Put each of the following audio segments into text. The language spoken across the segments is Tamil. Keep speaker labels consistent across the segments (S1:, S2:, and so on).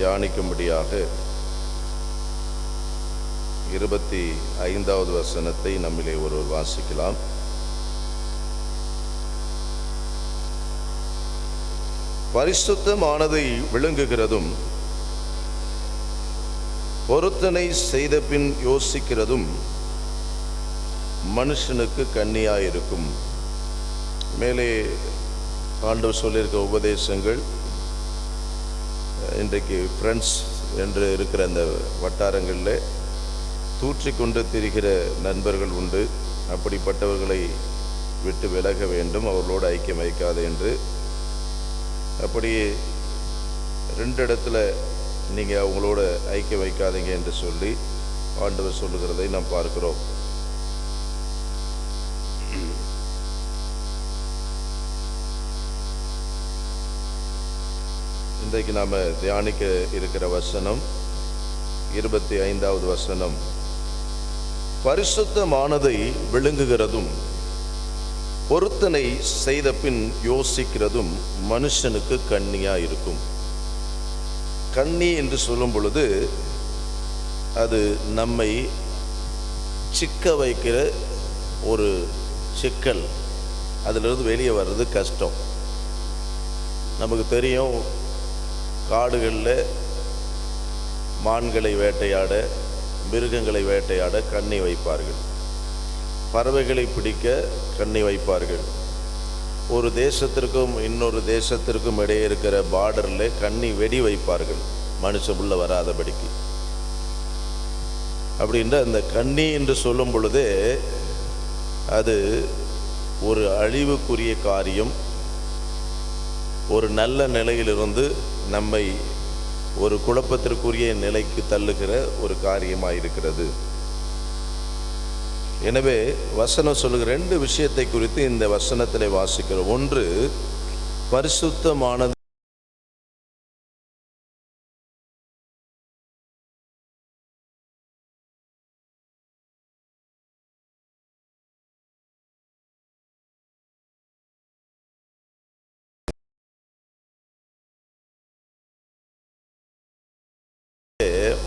S1: தியானிக்கும்படியாக 25வது வசனத்தை நம்மிலே ஒருவர் வாசிக்கலாம். பரிசுத்தமானதை விழுங்குகிறதும் பொருத்தனை செய்த பின் யோசிக்கிறதும் மனுஷனுக்கு கண்ணியாயிருக்கும். மேலே ஆண்டவர் சொல்லியிருக்க உபதேசங்கள் இன்றைக்கு ஃப்ரெண்ட்ஸ் என்று இருக்கிற அந்த வட்டாரங்களில் தூற்றிக்கொண்டு திரிகிற நண்பர்கள் உண்டு. அப்படிப்பட்டவர்களை விட்டு விலக வேண்டும், அவர்களோடு ஐக்கியம் வைக்காது என்று. அப்படியே 2 இடத்துல நீங்கள் அவங்களோட ஐக்கியம் வைக்காதீங்க என்று சொல்லி ஆண்டவர் சொல்லுகிறதை நாம் பார்க்கிறோம். இன்றைக்கு நாம் தியானிக்க இருக்கிற வசனம் 25வது வசனம். பரிசுத்தமானதை விழுங்குகிறதும் பொருத்தனை செய்த பின் யோசிக்கிறதும் மனுஷனுக்கு கண்ணியா இருக்கும். கண்ணி என்று சொல்லும் பொழுது அது நம்மை சிக்க வைக்கிற ஒரு சிக்கல். அதிலிருந்து வெளியே வர்றது கஷ்டம். நமக்கு தெரியும், காடுகளில் மான்களை வேட்டையாட, மிருகங்களை வேட்டையாட கண்ணி வைப்பார்கள். பறவைகளை பிடிக்க கண்ணி வைப்பார்கள். ஒரு தேசத்திற்கும் இன்னொரு தேசத்திற்கும் இடையே இருக்கிற பார்டரில் கண்ணி வெடி வைப்பார்கள், மனுஷன் உள்ள வராதபடிக்கு. அப்படின்ற அந்த கண்ணி என்று சொல்லும் பொழுதே அது ஒரு அழிவுக்குரிய காரியம். ஒரு நல்ல நிலையிலிருந்து நம்மை ஒரு குழப்பத்திற்குரிய நிலைக்கு தள்ளுகிற ஒரு காரியமாக இருக்கிறது. எனவே வசனம் சொல்லுகிற 2 விஷயத்தை குறித்து இந்த வசனத்தில் வாசிக்கிறோம். ஒன்று, பரிசுத்தமானது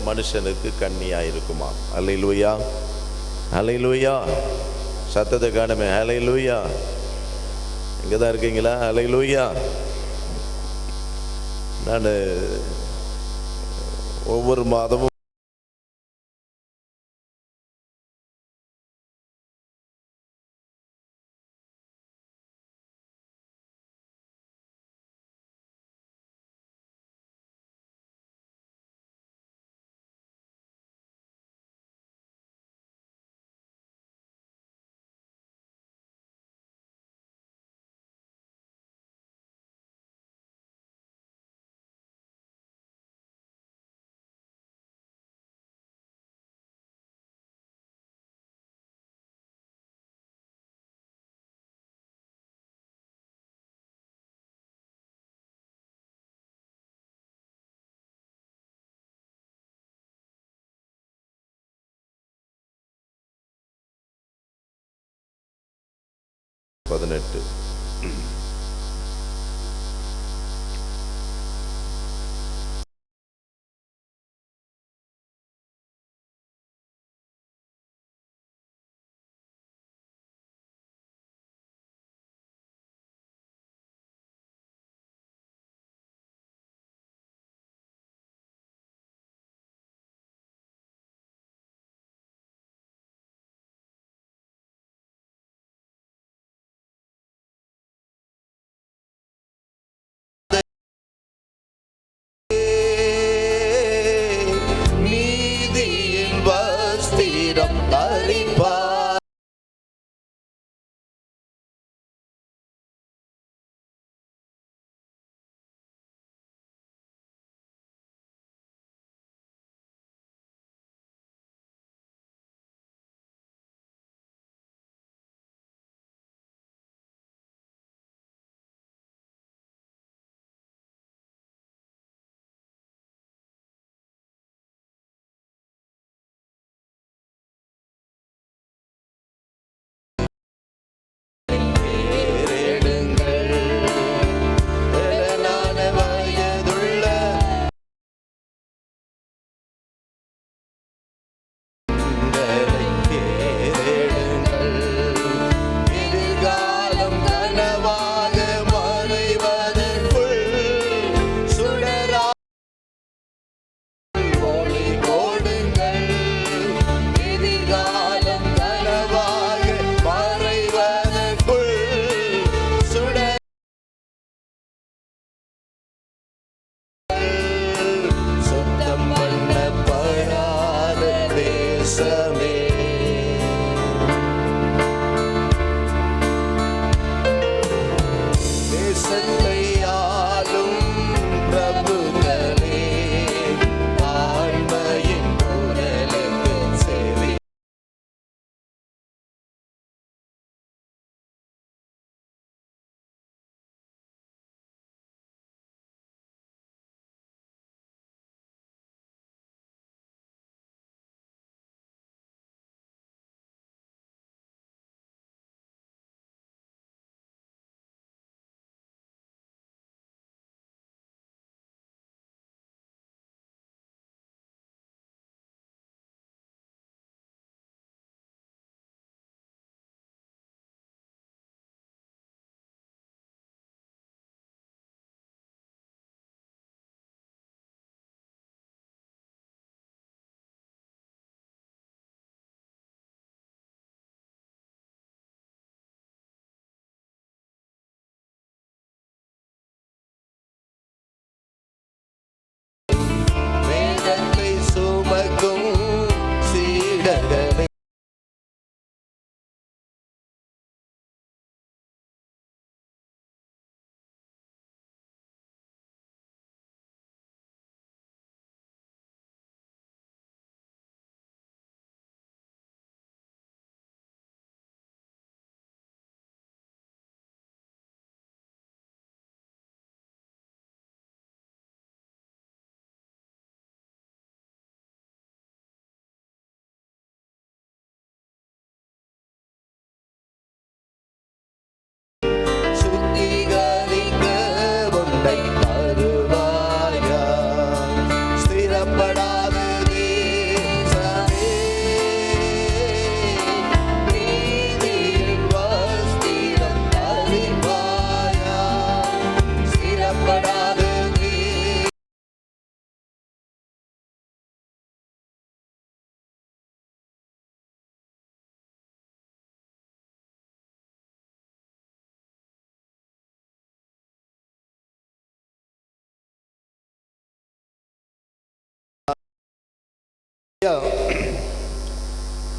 S1: மனுஷனுக்கு கண்ணியா இருக்குமா? அல்லேலூயா, அல்லேலூயா. சத்தத்தை காணுமே, அல்லேலூயா. இங்கே தான் இருக்கீங்களா? அல்லேலூயா. நான் ஒவ்வொரு மாதமும்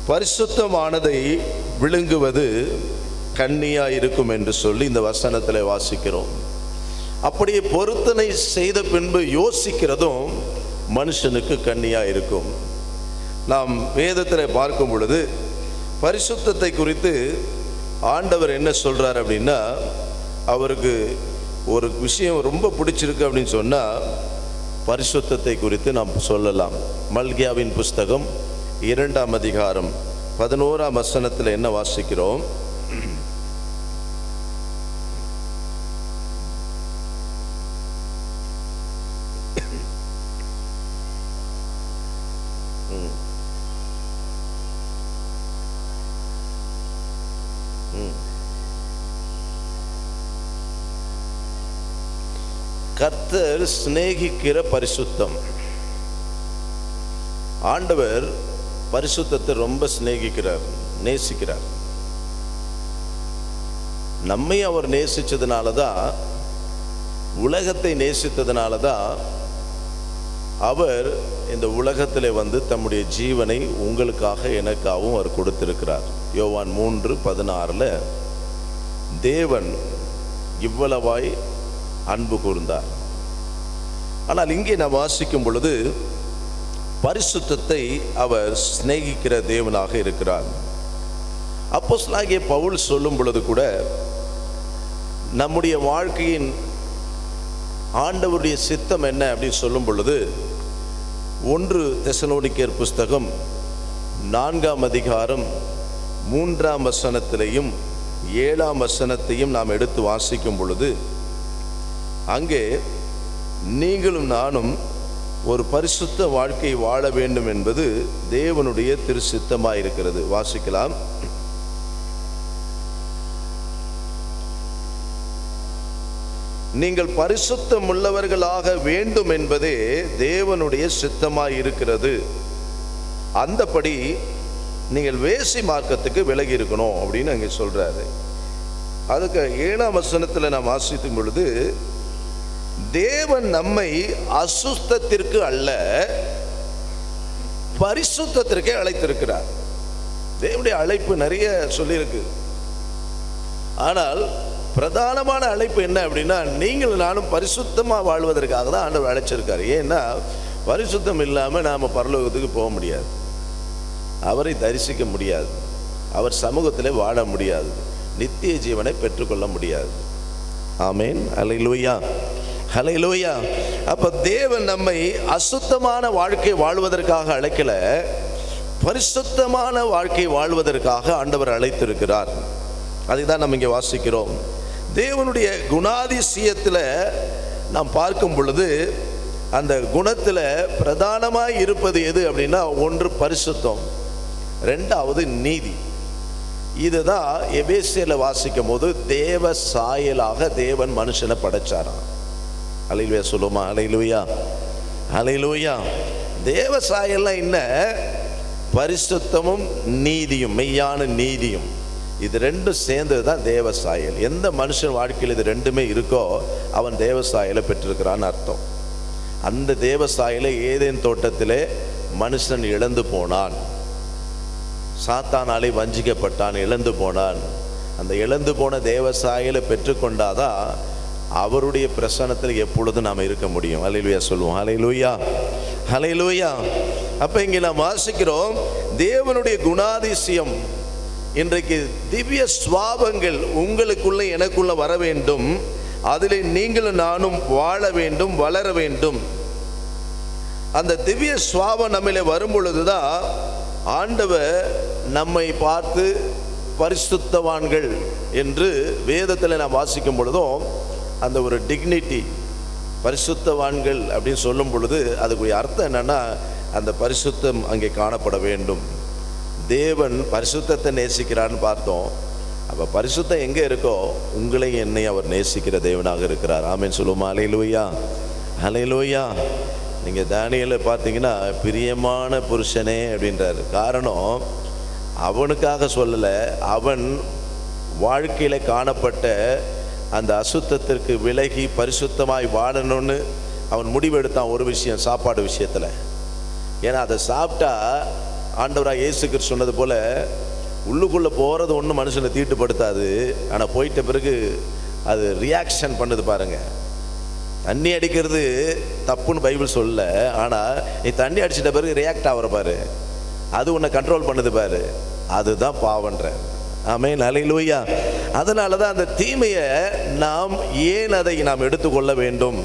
S1: பரிசுத்தமானதை விழுங்குவது கண்ணியா இருக்கும் என்று சொல்லி இந்த வசனத்தில் வாசிக்கிறோம். அப்படியே பொருத்தனை செய்த பின்பு யோசிக்கிறதும் மனுஷனுக்கு கண்ணியா இருக்கும். நாம் வேதத்தில் பார்க்கும் பொழுது பரிசுத்தத்தை குறித்து ஆண்டவர் என்ன சொல்றார் அப்படின்னா, அவருக்கு ஒரு விஷயம் ரொம்ப பிடிச்சிருக்கு அப்படின்னு சொன்னால் பரிசுத்தத்தை குறித்து நாம் சொல்லலாம். மல்கியாவின் புஸ்தகம் 2ஆம் அதிகாரம் 11ஆம் வசனத்தில் என்ன வாசிக்கிறோம்? கர்த்தர் சிநேகிக்கிற பரிசுத்தம். ஆண்டவர் பரிசுத்தத்தை ரொம்ப சிநேகிக்கிறார், நேசிக்கிறார். நம்மை அவர் நேசிச்சதுனால தான், உலகத்தை நேசித்ததுனால தான் அவர் இந்த உலகத்தில் வந்து தம்முடைய ஜீவனை உங்களுக்காக எனக்காகவும் அவர் கொடுத்திருக்கிறார். யோவான் 3:16 தேவன் இவ்வளவாய் அன்பு கூர்ந்தார். ஆனால் இங்கே நாம் வாசிக்கும் பொழுது பரிசுத்தத்தை அவர் சிநேகிக்கிற தேவனாக இருக்கிறார். அப்போஸ்தலனாகிய பவுல் சொல்லும் பொழுது கூட நம்முடைய வாழ்க்கையின் ஆண்டவருடைய சித்தம் என்ன அப்படின்னு சொல்லும் பொழுது 1 தெசலோனிக்கேயர் புஸ்தகம் 4ஆம் அதிகாரம் 3ஆம் வசனத்திலையும் 7ஆம் வசனத்தையும் நாம் எடுத்து வாசிக்கும் பொழுது அங்கே நீங்களும் நானும் ஒரு பரிசுத்த வாழ்க்கை வாழ வேண்டும் என்பது தேவனுடைய திருச்சித்தமாக இருக்கிறது. வாசிக்கலாம். நீங்கள் பரிசுத்தம் உள்ளவர்களாக வேண்டும் என்பதே தேவனுடைய சித்தமாய் இருக்கிறது. அந்தபடி நீங்கள் வேசி மார்க்கத்துக்கு விலகி இருக்கணும் அப்படின்னு அங்கே சொல்றாரு. அதுக்கு 7ஆம் வசனத்தில் நாம் வாசிக்கும் பொழுது தேவன் நம்மை அசுத்தத்திற்கு அல்ல பரிசுத்தத்திற்கே அழைத்திருக்கிறார். தேவனுடைய அழைப்பு நிறைய சொல்லியிருக்கு. ஆனால் பிரதானமான அழைப்பு என்ன அப்படின்னா, நீங்கள் நானும் பரிசுத்தமாக வாழ்வதற்காக தான் ஆண்டவர் அழைச்சிருக்காரு. ஏன்னா பரிசுத்தம் இல்லாமல் நாம் பரலோகத்துக்கு போக முடியாது, அவரை தரிசிக்க முடியாது, அவர் சமூகத்தில் வாழ முடியாது, நித்திய ஜீவனை பெற்றுக்கொள்ள முடியாது. ஆமேன். அல்லேலூயா, ஹல்லேலூயா. அப்ப தேவன் நம்மை அசுத்தமான வாழ்க்கை வாழ்வதற்காக அழைக்கல, பரிசுத்தமான வாழ்க்கை வாழ்வதற்காக ஆண்டவர் அழைத்திருக்கிறார். அதுதான் நம்ம இங்கே வாசிக்கிறோம். தேவனுடைய குணாதிசயத்தில் நாம் பார்க்கும் பொழுது அந்த குணத்தில் பிரதானமாய் இருப்பது எது அப்படின்னா, 1 பரிசுத்தம், 2வது நீதி. இதுதான் எபேசியர்ல வாசிக்கும் போது தேவ சாயலாக தேவன் மனுஷனை படைச்சாராம். அல்லேலூயா சொல்லுமா? அல்லேலூயா, அல்லேலூயா. தேவ சாயல்லாம் என்ன? பரிசுத்தமும் நீதியும், மெய்யான நீதியும். இது ரெண்டும் சேர்ந்தது தான் தேவ சாயல். எந்த மனுஷன் வாழ்க்கையில் இது ரெண்டுமே இருக்கோ அவன் தேவ சாயலை பெற்றிருக்கிறான்னு அர்த்தம். அந்த தேவ சாயலை ஏதேன் தோட்டத்திலே மனுஷன் இழந்து போனான், சாத்தானாலே வஞ்சிக்கப்பட்டான், இழந்து போனான். அந்த இழந்து போன தேவ சாயலை பெற்றுக்கொண்டாதான் அவருடைய பிரசன்னத்தில் எப்பொழுதும் நாம் இருக்க முடியும். அல்லேலூயா சொல்லுவோம். அல்லேலூயா, அல்லேலூயா. அப்ப இங்கே நாம் வாசிக்கிறோம் தேவனுடைய குணாதிசயம். இன்றைக்கு திவ்ய சுவாபங்கள் உங்களுக்குள்ள எனக்குள்ள வர வேண்டும், அதிலே நீங்களும் நானும் வாழ வேண்டும், வளர வேண்டும். அந்த திவ்ய சுவாபம் நம்மளே வரும் பொழுதுதான் ஆண்டவர் நம்மை பார்த்து பரிசுத்தவான்கள் என்று வேதத்தில் நாம் வாசிக்கும் பொழுதும் அந்த ஒரு டிக்னிட்டி, பரிசுத்தவான்கள் அப்படின்னு சொல்லும் பொழுது அதுக்குரிய அர்த்தம் என்னன்னா, அந்த பரிசுத்தம் அங்கே காணப்பட வேண்டும். தேவன் பரிசுத்தத்தை நேசிக்கிறான்னு பார்த்தோம். அப்போ பரிசுத்தம் எங்கே இருக்கோ உங்களையும் என்னை அவர் நேசிக்கிற தேவனாக இருக்கிறார். ஆமென் சொல்லுமா? அல்லேலூயா, அல்லேலூயா. நீங்கள் தானியேலை பார்த்தீங்கன்னா பிரியமான புருஷனே அப்படின்றாரு. காரணம் அவனுக்காக சொல்லலை, அவன் வாழ்க்கையில் காணப்பட்ட அந்த அசுத்தத்திற்கு விலகி பரிசுத்தமாய் வாழணும்னு அவன் முடிவெடுத்தான். ஒரு விஷயம், சாப்பாடு விஷயத்தில் ஏன்னா அதை சாப்பிட்டா ஆண்டவராக இயேசு கிறிஸ்து சொன்னது போல உள்ளுக்குள்ளே போகிறது ஒன்றும் மனுஷனை தீட்டுப்படுத்தாது, ஆனால் போயிட்ட பிறகு அது ரியாக்ஷன் பண்ணுது பாருங்க. தண்ணி அடிக்கிறது தப்புன்னு பைபிள் சொல்ல, ஆனால் நீ தண்ணி அடிச்சிட்ட பிறகு ரியாக்ட் ஆகிற பாரு, அது உன்னை கண்ட்ரோல் பண்ணுது பாரு, அதுதான் பாவன்ற. ஆமென், அல்லேலூயா. அதனால தான் அந்த தீமையை நாம் ஏன் அதை நாம் எடுத்துக்கொள்ள வேண்டும்?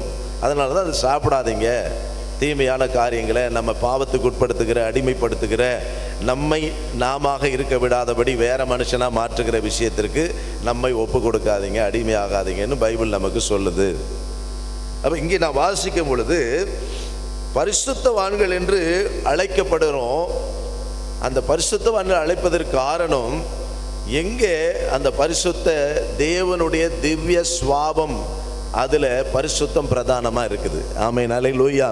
S1: அதனால தான் அதை சாப்பிடாதீங்க. தீமையான காரியங்களை, நம்ம பாவத்துக்கு உட்படுத்துகிற, அடிமைப்படுத்துகிற, நம்மை நாம இருக்க விடாதபடி வேற மனுஷனாக மாற்றுகிற விஷயத்திற்கு நம்மை ஒப்பு கொடுக்காதீங்க, அடிமையாகாதீங்கன்னு பைபிள் நமக்கு சொல்லுது. அப்போ இங்கே நான் வாசிக்கும் பொழுது பரிசுத்தவான்கள் என்று அழைக்கப்படுகிறோம். அந்த பரிசுத்தவான்கள் அழைப்பதற்கு காரணம், எங்கே அந்த பரிசுத்த தேவனுடைய திவ்ய சுவாபம், அதில் பரிசுத்தம் பிரதானமாக இருக்குது. ஆமென், அல்லேலூயா.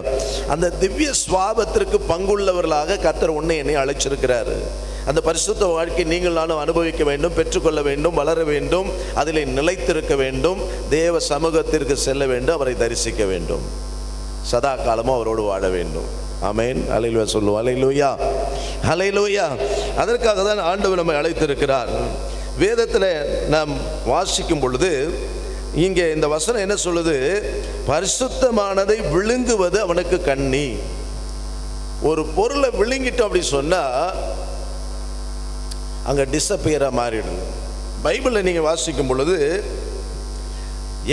S1: அந்த திவ்ய சுவாபத்திற்கு பங்குள்ளவர்களாக கர்த்தர் உன்னை என்னை அழைச்சிருக்கிறாரு. அந்த பரிசுத்த வாழ்க்கை நீங்கள் நானும் அனுபவிக்க வேண்டும், பெற்றுக்கொள்ள வேண்டும், வளர வேண்டும், அதில் நிலைத்திருக்க வேண்டும், தேவ சமூகத்திற்கு செல்ல வேண்டும், அவரை தரிசிக்க வேண்டும், சதா காலமும் அவரோடு வாழ வேண்டும். ஆமென், அல்லேலூயா சொல்லுவோம். அல்லேலூயா, அல்லேலூயா. அதற்காக தான் ஆண்டவர் நம்மை அழைத்திருக்கிறார். வேதத்தில் நாம் வாசிக்கும் பொழுது இங்கே இந்த வசனம் என்ன சொல்லுது? பரிசுத்தமானதை விழுங்குவது அவனுக்கு கண்ணி. ஒரு பொருளை விழுங்கிட்டோம் அப்படி சொன்னா அங்க டிஸப்பியரா மாறிடுது. பைபிளில் நீங்க வாசிக்கும் பொழுது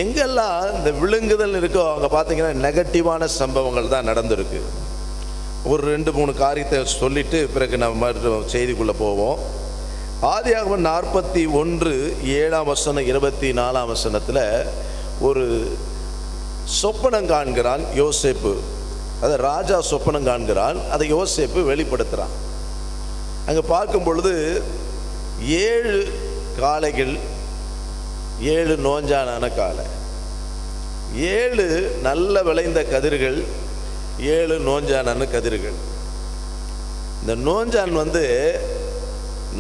S1: எங்கெல்லாம் இந்த விழுங்குதல் இருக்கோ அங்க பார்த்தீங்கன்னா நெகட்டிவான சம்பவங்கள் தான் நடந்திருக்கு. ஒரு 2-3 காரியத்தை சொல்லிட்டு பிறகு நம்ம செய்திக்குள்ள போவோம். ஆதியாகமம் 41:7 24 ஒரு சொப்பனம் காண்கிறான் யோசேப்பு. அதை ராஜா சொப்பனம் காண்கிறான், அதை யோசேப்பு வெளிப்படுத்துகிறான். அங்கே பார்க்கும் பொழுது 7 காளைகள், 7 நோஞ்சானான காளை, 7 நல்ல விளைந்த கதிர்கள், 7 நோஞ்சானான கதிர்கள். இந்த நோஞ்சான்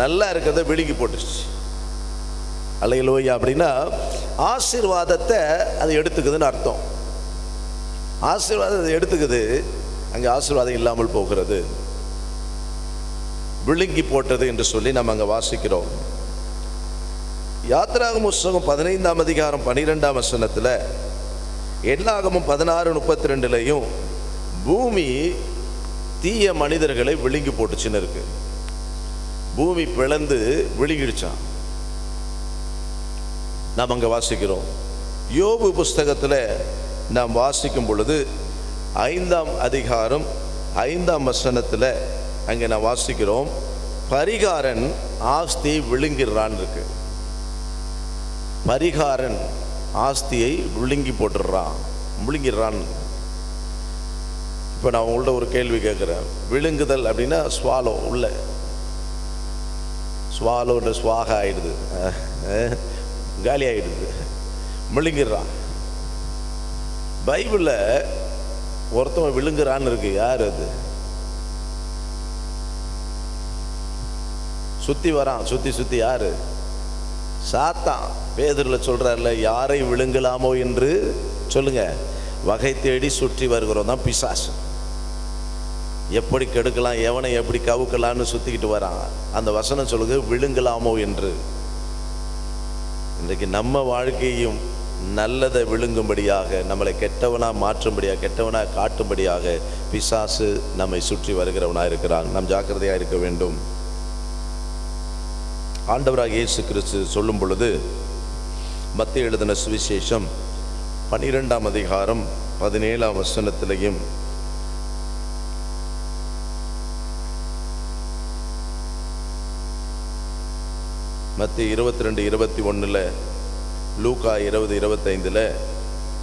S1: நல்லா இருக்கிறத விழுங்கி போட்டுச்சு. அல்லேலூயா. அப்படின்னா ஆசீர்வாதத்தை அது எடுத்துக்குதுன்னு அர்த்தம். ஆசீர்வாதத்தை எடுத்துக்குது, அங்கே ஆசீர்வாதம் இல்லாமல் போகிறது, விழுங்கி போட்டது என்று சொல்லி நம்ம அங்கே வாசிக்கிறோம். யாத்திராகமம் புத்தகம் 15:12 எண்ணாகமம் 16:32 பூமி தீய மனிதர்களை விழுங்கி போட்டுச்சுன்னு இருக்கு. பூமி பிளந்து விழுங்கிடுச்சான். நாம் அங்கே வாசிக்கிறோம். யோபு புஸ்தகத்தில் நாம் வாசிக்கும் பொழுது 5:5 அங்கே நான் வாசிக்கிறோம், பரிகாரன் ஆஸ்தி விழுங்கிடுறான் இருக்கு. பரிகாரன் ஆஸ்தியை விழுங்கி போட்டுடுறான், விழுங்கிடுறான். இப்போ நான் உங்கள்ட்ட ஒரு கேள்வி கேட்குறேன். விழுங்குதல் அப்படின்னா ஸ்வாலோ, உள்ள ஸ்வாலோன்ற ஸ்வாக ஆயிடுது, காலி ஆயிடுது, விழுங்கிடுறான். பைபிளில் ஒருத்தவன் விழுங்குறான்னு இருக்கு. யார் அது? சுத்தி வரான், சுத்தி யாரு? சாத்தான். பேதுருல சொல்றாருல, யாரை விழுங்கலாமோ என்று சொல்லுங்க, வகை தேடி சுற்றி வருகிறோம் தான் பிசாசு. எப்படி கெடுக்கலாம், எவனை எப்படி கவுக்கலான்னு சுத்திக்கிட்டு வரான். அந்த வசனம் சொல்லுங்க, விழுங்கலாமோ என்று. இன்றைக்கு நம்ம வாழ்க்கையும் நல்லதை விழுங்கும்படியாக, நம்மளை கெட்டவனா மாற்றும்படியாக, கெட்டவனா காட்டும்படியாக பிசாசு நம்மை சுற்றி வருகிறவனாக இருக்கிறான். நாம் ஜாக்கிரதையாக இருக்க வேண்டும். ஆண்டவராக இயேசு கிறிஸ்து சொல்லும் பொழுது, மத்தேயு எழுதின சுவிசேஷம் 12:17 மத்தேயு 22:21 லூக்கா 20:25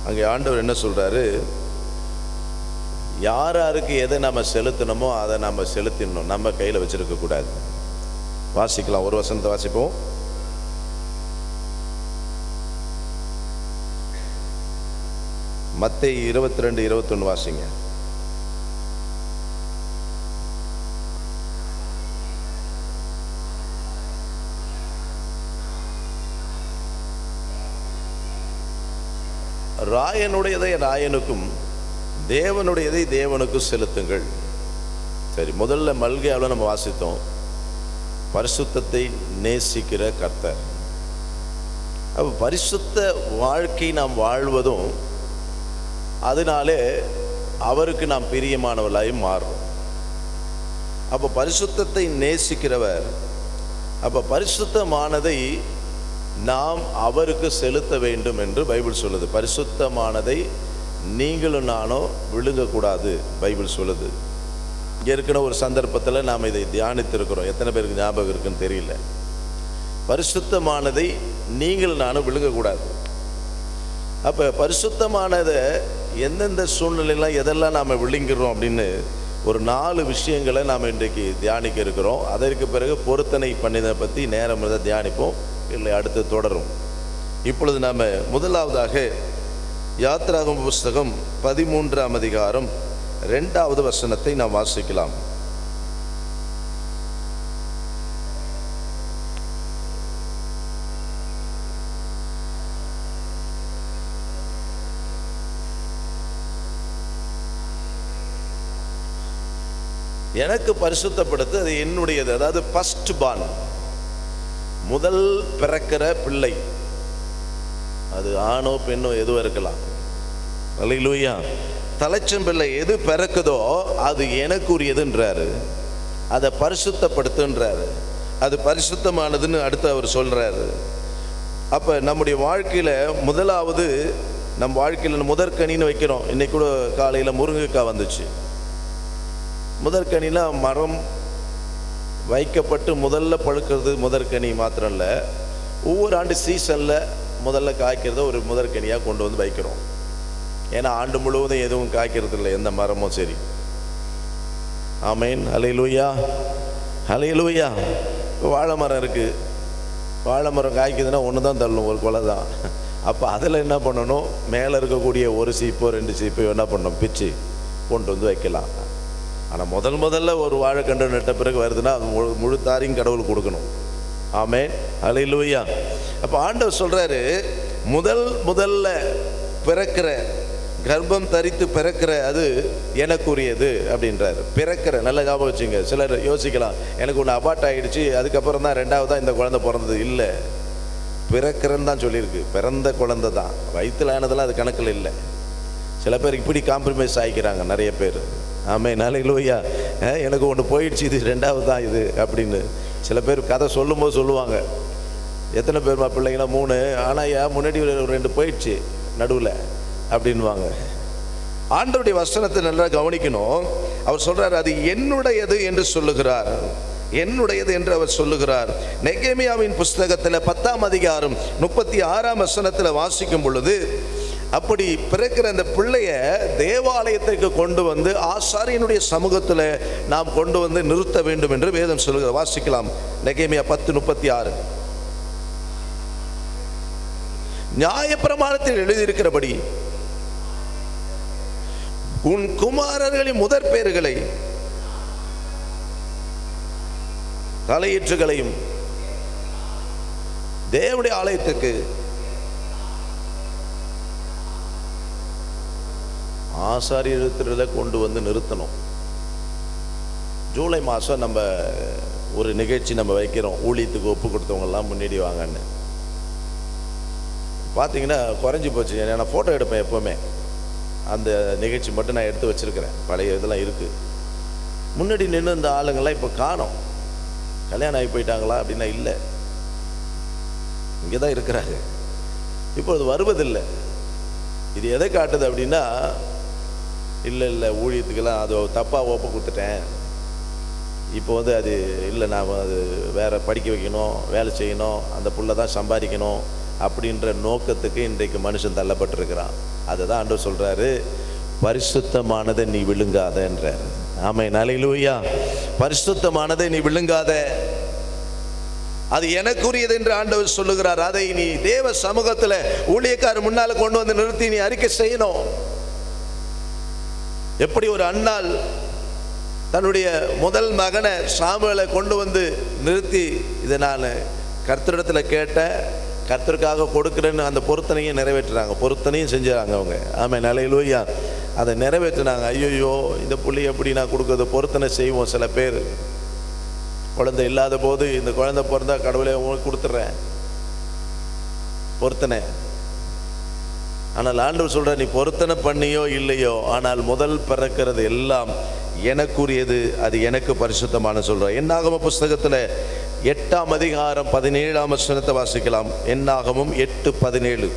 S1: அங்கே ஆண்டவர் என்ன சொல்றாரு? யாருக்கு எதை நம்ம செலுத்தணுமோ அதை நம்ம செலுத்திடணும், நம்ம கையில் வச்சிருக்க கூடாது. வாசிக்கலாம், ஒரு வசனத்தை வாசிப்போம். மத்தேயு 22:21 வாசிங்க. ராயனுடையதை ராயனுக்கும், தேவனுடையதை தேவனுக்கும் செலுத்துங்கள். சரி, முதல்ல மல்கியாவில் நம்ம வாசித்தோம், பரிசுத்தத்தை நேசிக்கிற கர்த்தர். அப்போ பரிசுத்த வாழ்க்கை நாம் வாழ்வதும் அதனாலே அவருக்கு நாம் பிரியமானவர்களாய் மாறும். அப்போ பரிசுத்தத்தை நேசிக்கிறவர், அப்போ பரிசுத்தமானதை நாம் அவருக்கு செலுத்த வேண்டும் என்று பைபிள் சொல்லுது. பரிசுத்தமானதை நீங்களும் நானும் விழுங்கக்கூடாது பைபிள் சொல்லுது. ஏற்கனவே ஒரு சந்தர்ப்பத்தில் நாம் இதை தியானித்திருக்கிறோம். எத்தனை பேருக்கு ஞாபகம் இருக்குன்னு தெரியல. பரிசுத்தமானதை நீங்கள் நானும் விழுங்கக்கூடாது. அப்போ பரிசுத்தமானதை எந்தெந்த சூழ்நிலையெல்லாம் எதெல்லாம் நாம் விழுங்கிறோம் அப்படின்னு ஒரு 4 விஷயங்களை நாம் இன்றைக்கு தியானிக்க இருக்கிறோம். அதற்கு பிறகு பொருத்தனை பண்ணிதை பற்றி நேரம் இருந்தால் தியானிப்போம், இல்லை அடுத்து தொடரும். இப்பொழுது நாம் முதலாவதாக யாத்திராகம புஸ்தகம் 13ஆம் அதிகாரம் 2வது வசனத்தை நாம் வாசிக்கலாம். எனக்கு பரிசுத்தப்படுத்து, அது என்னுடையது. அதாவது ஃபர்ஸ்ட் பார்ன், முதல் பிறக்கிற பிள்ளை, அது ஆணோ பெண்ணோ எதுவும் இருக்கலாம். அல்லேலூயா. தலைச்சம் பிள்ளை எது பிறக்குதோ அது எனக்குரியதுன்றாரு. அதை பரிசுத்தப்படுத்துன்றாரு. அது பரிசுத்தமானதுன்னு அடுத்து அவர் சொல்றாரு. அப்போ நம்முடைய வாழ்க்கையில் முதலாவது, நம் வாழ்க்கையில் முதற்கனின்னு வைக்கிறோம். இன்னைக்கு கூட காலையில் முருங்கைக்காய் வந்துச்சு. முதற்கனினா மரம் வைக்கப்பட்டு முதல்ல பழுக்கிறது முதற்கனி மாத்திரம் இல்லை, ஒவ்வொரு ஆண்டு சீசனில் முதல்ல காய்க்கிறத ஒரு முதற்கனியாக கொண்டு வந்து வைக்கிறோம். ஏன்னா ஆண்டு முழுவதும் எதுவும் காய்க்கிறது இல்லை, எந்த மரமும் சரி. ஆமேன். ஹல்லேலூயா, ஹல்லேலூயா. வாழை மரம் இருக்குது, வாழை மரம் காய்க்குதுன்னா ஒன்று தான் தள்ளணும், ஒரு கொலை தான். அப்போ அதில் என்ன பண்ணணும், மேலே இருக்கக்கூடிய ஒரு சீப்போ 2 சீப்போ என்ன பண்ணணும், பிச்சு கொண்டு வந்து வைக்கலாம். ஆனால் முதல்ல ஒரு வாழைக்கன்று நட்ட பிறகு வருதுன்னா அது முழு தாரையும் கடவுள் கொடுக்கணும். ஆமென், ஹல்லேலூயா. அப்போ ஆண்டவர் சொல்கிறாரு, முதல்ல பிறக்கிற, கர்ப்பம் தரித்து பிறக்கிற அது எனக்குரியது அப்படின்றாரு. பிறக்கிற, நல்ல ஞாபகம் வச்சுங்க. சிலர் யோசிக்கலாம், எனக்கு ஒன்று அபார்ட் ஆகிடுச்சு, அதுக்கப்புறம் தான் 2வது இந்த குழந்தை பிறந்தது. இல்லை, பிறக்கிறன்னு தான் சொல்லியிருக்கு. பிறந்த குழந்தை தான், வயிற்றில் ஆனதெல்லாம் அது கணக்கில் இல்லை. சில பேர் இப்படி காம்ப்ரமைஸ் ஆகிக்கிறாங்க நிறைய பேர். ஆமென், ஹல்லேலூயா. எனக்கு ஒன்று போயிடுச்சு, இது 2வது தான் இது அப்படின்னு சில பேர் கதை சொல்லும்போது சொல்லுவாங்க. எத்தனை பேர்மா பிள்ளைங்கன்னா 3, ஆனால் முன்னாடி ஒரு 2 போயிடுச்சு நடுவில் அப்படின்வாங்க. ஆண்டவருடைய வசனத்தை நல்லா கவனிக்கணும். அவர் சொல்றார், அது என்னுடையது என்று சொல்லுகிறார். என்னுடையது என்று அவர் சொல்லுகிறார். நெகேமியாவின் புஸ்தகத்தில் 10ஆம் அதிகாரம் 36ஆம் வசனத்தில் வாசிக்கும் பொழுது, அப்படி பிறக்கிற அந்த பிள்ளைய தேவாலயத்திற்கு கொண்டு வந்து ஆசாரியனுடைய சமூகத்தில் நாம் கொண்டு வந்து நிறுத்த வேண்டும் என்று வேதம் சொல்லுகிறார். வாசிக்கலாம், நெகேமியா 10:36. நியாயப்பிரமாணத்தில் எழுதியிருக்கிறபடி உன் குமாரர்களின் முதற் பேறுகளை, தலையீற்றுகளையும் தேவனுடைய ஆலயத்துக்கு ஆசாரியத்தில் கொண்டு வந்து நிறுத்தணும். ஜூலை மாதம் நம்ம ஒரு நிகழ்ச்சி நம்ம வைக்கிறோம், ஊழியத்துக்கு ஒப்பு கொடுத்தவங்கெல்லாம் முன்னாடி வாங்கன்னு. பார்த்தீங்கன்னா குறைஞ்சி போச்சு. நான் ஃபோட்டோ எடுப்பேன் எப்போவுமே, அந்த நிகழ்ச்சி மட்டும் நான் எடுத்து வச்சுருக்கிறேன், பழைய இதெல்லாம் இருக்குது. முன்னாடி நின்று இந்த ஆளுங்கள்லாம் இப்போ காணோம். கல்யாணம் ஆகி போயிட்டாங்களா அப்படின்னா இல்லை, இங்கே தான் இருக்கிறாங்க, இப்பொழுது வருவதில்லை. இது எதை காட்டுது அப்படின்னா, இல்லை ஊழியத்துக்கெல்லாம் அது தப்பாக ஒப்பு கொடுத்துட்டேன், இப்போ வந்து அது இல்லை, நான் அது வேறு படிக்க வைக்கணும், வேலை செய்யணும், அந்த புள்ள தான் சம்பாதிக்கணும் அப்படின்ற நோக்கத்துக்கு இன்றைக்கு மனுஷன் தள்ளப்பட்டிருக்கிறான். அதை தான் ஆண்டவர் சொல்கிறாரு, பரிசுத்தமானதை நீ விழுங்காதன்றார். ஆமென், ஹல்லேலூயா. பரிசுத்தமானதை நீ விழுங்காத, அது எனக்குரியது என்று ஆண்டவர் சொல்லுகிறார். அதை நீ தேவ சமூகத்தில் ஊழியக்காரர் முன்னால் கொண்டு வந்து நிறுத்தி நீ அறிக்கை செய்யணும். எப்படி ஒரு அண்ணாள் தன்னுடைய முதல் மகனை சாமுவேலை கொண்டு வந்து நிறுத்தி, இதை நான் கர்த்தரிடத்தில் கேட்டேன், கர்த்தருக்காக கொடுக்குறேன்னு அந்த பொருத்தனையும் நிறைவேற்றுறாங்க, பொருத்தனையும் செஞ்சுறாங்க அவங்க. ஆமென், ஹல்லேலூயா. அதை நிறைவேற்றினாங்க. ஐயோ இந்த புள்ளி எப்படி நான் கொடுக்குறது, பொருத்தனை செய்வோம். சில பேர் குழந்தை இல்லாத போது இந்த குழந்தை பிறந்தா கடவுளே உங்களுக்கு கொடுத்துட்றேன் பொருத்தனை. ஆனால் ஆண்டவர் சொல்ற, நீ பொருத்தனை பண்ணியோ இல்லையோ, ஆனால் முதல் பிறக்கிறது எல்லாம் எனக்குரியது, அது எனக்கு பரிசுத்தமான சொல்ற. என்னாகம புஸ்தகத்தில் 8ஆம் அதிகாரம் 17ஆம் வசனத்தை வாசிக்கலாம். என்னாகமும் 8:17.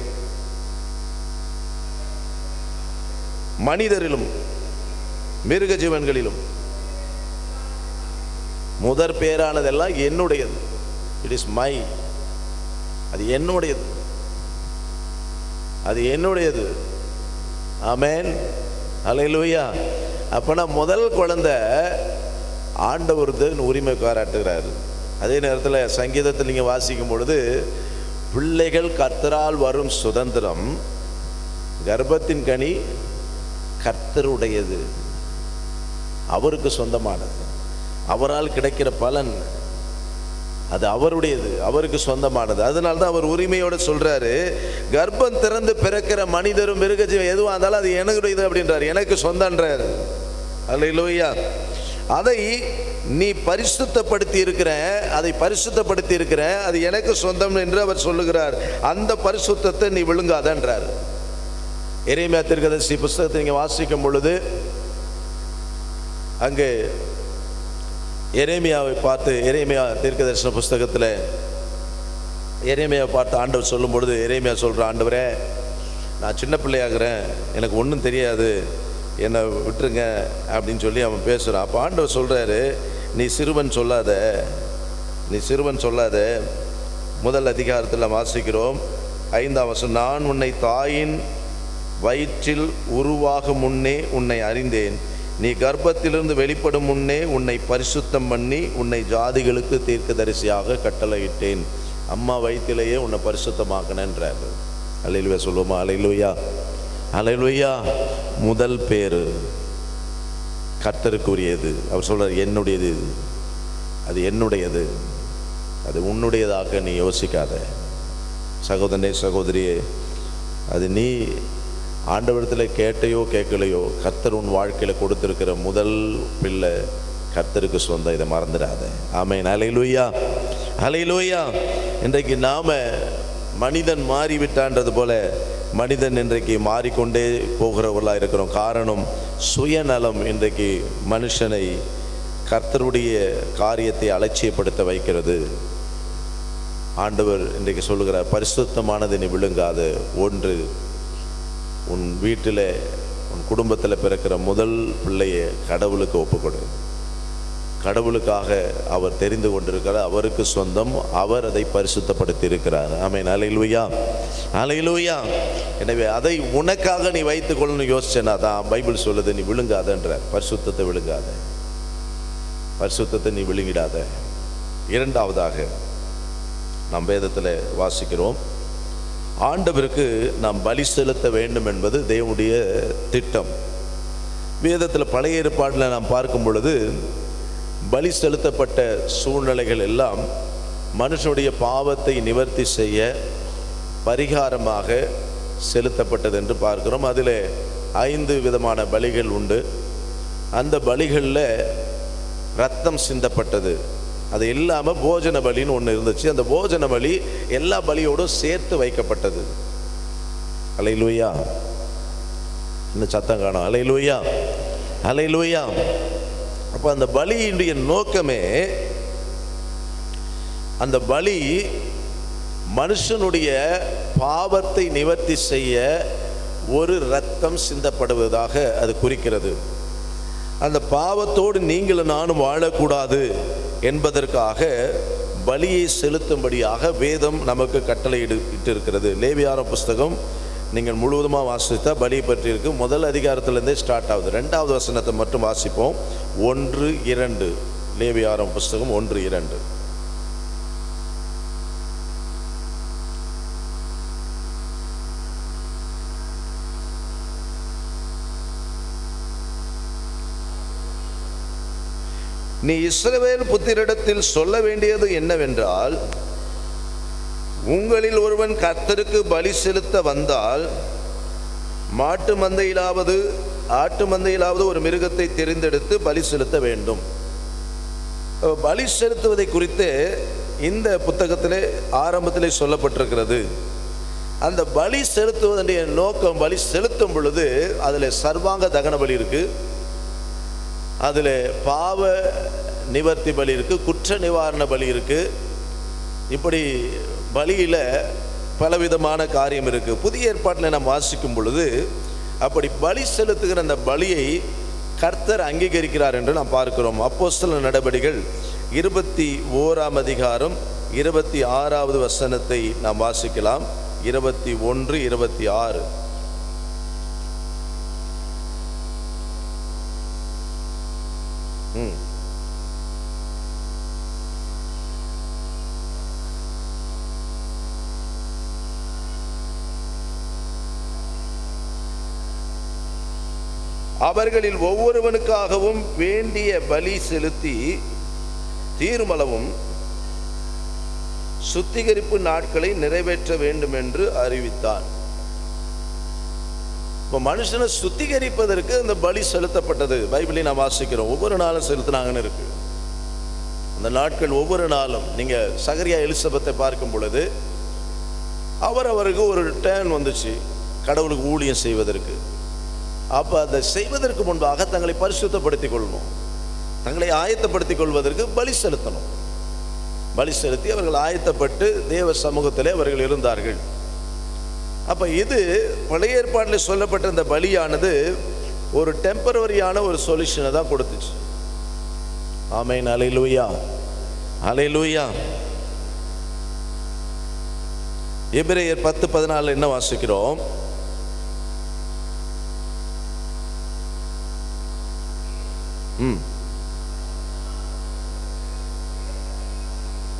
S1: மனிதரிலும் மிருக ஜீவன்களிலும் முதற் பேரானதெல்லாம் என்னுடையது. இட் இஸ் மை, அது என்னுடையது, அது என்னுடையது. ஆமென், அல்லேலூயா. அப்பனா முதல் குழந்தை ஆண்டவருக்கு உரிமை பாராட்டுகிறார். அதே நேரத்தில் சங்கீதத்தில் நீங்கள் வாசிக்கும் பொழுது, பிள்ளைகள் கர்த்தரால் வரும் சுதந்திரம், கர்ப்பத்தின் கனி கர்த்தருடையது, அவருக்கு சொந்தமானது, அவரால் கிடைக்கிற பலன் அது அவருடையது, அவருக்கு சொந்தமானது. அதனால தான் அவர் உரிமையோடு சொல்றாரு, கர்ப்பம் திறந்து பிறக்கிற மனிதரும் மிருகஜீவன் எதுவாக இருந்தாலும் அது எனக்குடையது அப்படின்றார், எனக்கு சொந்தன்றார். அல்லேலூயா. அதை நீ பரிசுத்தப்படுத்தி இருக்கிற, அதை பரிசுத்தப்படுத்தி இருக்கிற, அது எனக்கு சொந்தம் என்று அவர் சொல்லுகிறார். அந்த பரிசுத்தத்தை நீ விழுங்காதன்றார். எரேமியா தீர்க்கதரிசி புஸ்தகத்தை நீங்கள் வாசிக்கும் பொழுது, அங்கே எரேமியாவை பார்த்து, எரேமியா தீர்க்கதரிசன புஸ்தகத்தில் எரேமியாவை பார்த்து ஆண்டவர் சொல்லும் பொழுது, எரேமியா சொல்கிற, ஆண்டவரே நான் சின்ன பிள்ளையாகிறேன், எனக்கு ஒன்றும் தெரியாது, என்னை விட்டுருங்க அப்படின்னு சொல்லி அவன் பேசுகிறான். அப்போ ஆண்டவர் சொல்கிறாரு, நீ சிறுவன் சொல்லாத, நீ சிறுவன் சொல்லாத. முதல் அதிகாரத்தில் வாசிக்கிறோம் 5ஆம் வசனம், நான் உன்னை தாயின் வயிற்றில் உருவாகும் முன்னே உன்னை அறிந்தேன், நீ கர்ப்பத்திலிருந்து வெளிப்படும் முன்னே உன்னை பரிசுத்தம் பண்ணி உன்னை ஜாதிகளுக்கு தீர்க்கதரிசியாக கட்டளையிட்டேன். அம்மா வயிற்றிலேயே உன்னை பரிசுத்தமாக்கினேன்றார். அல்லேலூயா சொல்லுவோமா? அல்லேலூயா, அல்லேலூயா. முதல் பேரு கர்த்தருக்குரியது. அவர் சொல்றார், என்னுடையது, அது என்னுடையது, அது உன்னுடையதாக நீ யோசிக்காத. சகோதரனே சகோதரியே, அது நீ ஆண்டவரத்தில் கேட்டையோ கேட்கலையோ, கர்த்தர் உன் வாழ்க்கையில் கொடுத்திருக்கிற முதல் பிள்ளை கர்த்தருக்கு சொந்தம், இதை மறந்துடாத. ஆமென், அல்லேலூயா, அல்லேலூயா. இன்றைக்கு நாம மனிதன் மாறிவிட்டான்றது போல மனிதன் இன்றைக்கு மாறிக்கொண்டே போகிறவர்களாக இருக்கிறோம். காரணம், சுயநலம் இன்றைக்கு மனுஷனை கர்த்தருடைய காரியத்தை அலட்சியப்படுத்த வைக்கிறது. ஆண்டவர் இன்றைக்கு சொல்லுகிறார், பரிசுத்தமானது நீ விழுங்காத. ஒன்று, உன் வீட்டில் உன் குடும்பத்தில் பிறக்கிற முதல் பிள்ளையை கடவுளுக்கு ஒப்புக்கொடு. கடவுளுக்காக அவர் தெரிந்து கொண்டிருக்கிறார், அவருக்கு சொந்தம், அவர் அதை பரிசுத்தப்படுத்தி இருக்கிறார். ஆமென், அல்லேலூயா, அல்லேலூயா. எனவே அதை உனக்காக நீ வைத்துக்கொள்ளணும்னு யோசிச்சேன்னா தான் பைபிள் சொல்லுது, நீ விழுங்காதன்ற, பரிசுத்தத்தை விழுங்காத, பரிசுத்தத்தை நீ விழுங்கிடாத. இரண்டாவதாக நாம் வேதத்தில் வாசிக்கிறோம், ஆண்டவருக்கு நாம் பலி செலுத்த வேண்டும் என்பது தேவனுடைய திட்டம். வேதத்தில் பழைய ஏற்பாட்டில் நாம் பார்க்கும் பொழுது, பலி செலுத்தப்பட்ட சூழ்நிலைகள் எல்லாம் மனுஷனுடைய பாவத்தை நிவர்த்தி செய்ய பரிகாரமாக செலுத்தப்பட்டது என்று பார்க்கிறோம். அதில் 5 விதமான பலிகள் உண்டு. அந்த பலிகளில் ரத்தம் சிந்தப்பட்டது. அது இல்லாமல் போஜன பலின்னு ஒன்று இருந்துச்சு. அந்த போஜன பலி எல்லா பலியோடும் சேர்த்து வைக்கப்பட்டது. அல்லேலூயா. இன்னும் சத்தம் காணோம். அல்லேலூயா, அல்லேலூயா. அப்போ அந்த பலியினுடைய நோக்கமே, அந்த பலி மனுஷனுடைய பாவத்தை நிவர்த்தி செய்ய ஒரு இரத்தம் சிந்தப்படுவதாக அது குறிக்கிறது. அந்த பாவத்தோடு நீங்களும் நானும் வாழக்கூடாது என்பதற்காக பலியை செலுத்தும்படியாக வேதம் நமக்கு கட்டளையிட்டு இருக்கிறது. லேவியாரம் புஸ்தகம் நீங்கள் முழுவதுமாக வாசித்தா பலியை பற்றி இருக்கு. முதல் அதிகாரத்திலேருந்தே ஸ்டார்ட் ஆகுது. 2வது வசனத்தை மட்டும் வாசிப்போம். 1-2 லேவியாரம் புஸ்தகம் 1-2. நீ இஸ்ரவேல் புத்திரிடத்தில் சொல்ல வேண்டியது என்னவென்றால், உங்களில் ஒருவன் கர்த்தருக்கு பலி செலுத்த வந்தால் மாட்டு மந்தையிலாவது ஆட்டு மந்தையிலாவது ஒரு மிருகத்தை தெரிந்தெடுத்து பலி செலுத்த வேண்டும். பலி செலுத்துவதை குறித்து இந்த புத்தகத்திலே ஆரம்பத்திலே சொல்லப்பட்டிருக்கிறது. அந்த பலி செலுத்துவதனுடைய நோக்கம், பலி செலுத்தும் பொழுது அதில் சர்வாங்க தகன பலி இருக்கு, அதில் பாவ நிவர்த்தி பலி இருக்கு, குற்ற நிவாரண பலி இருக்கு. இப்படி பலியில் பலவிதமான காரியம் இருக்கு. புதிய ஏற்பாட்டில் நாம் வாசிக்கும் பொழுது அப்படி பலி செலுத்துகிற அந்த பலியை கர்த்தர் அங்கீகரிக்கிறார் என்று நாம் பார்க்கிறோம். அப்போஸ்தலர் நடபடிகள் 21ஆம் அதிகாரம் 26வது வசனத்தை நாம் வாசிக்கலாம். 21, 26. அவர்களில் ஒவ்வொருவனுக்காகவும் வேண்டிய பலி செலுத்தி தீர்மளவும் சுத்திகரிப்பு நாட்களை நிறைவேற்ற வேண்டும் என்று அறிவித்தார். இப்போ மனுஷனை சுத்திகரிப்பதற்கு அந்த பலி செலுத்தப்பட்டது. பைபிளில் நாம் வாசிக்கிறோம், ஒவ்வொரு நாளும் செலுத்தினாங்கன்னு இருக்கு. அந்த நாட்கள் ஒவ்வொரு நாளும் நீங்க சகரியா எலிசபெத்தை பார்க்கும் பொழுது அவருக்கு ஒரு டேர்ன் வந்துச்சு கடவுளுக்கு ஊழியம் செய்வதற்கு. அப்போ அதை செய்வதற்கு முன்பாக தங்களை பரிசுத்தப்படுத்திக் கொள்ளணும், தங்களை ஆயத்தப்படுத்திக் கொள்வதற்கு பலி செலுத்தணும். பலி செலுத்தி அவர்கள் ஆயத்தப்பட்டு தேவ சமூகத்திலே அவர்கள் இருந்தார்கள். அப்போ இது பழைய ஏற்பாட்டில் சொல்லப்பட்ட இந்த பலியானது ஒரு டெம்பரவரியான ஒரு சொல்யூஷனை தான் கொடுத்துச்சு. ஆமென், அல்லேலூயா, அல்லேலூயா. எபிரேயர் 10:14 என்ன வாசிக்கிறோம்?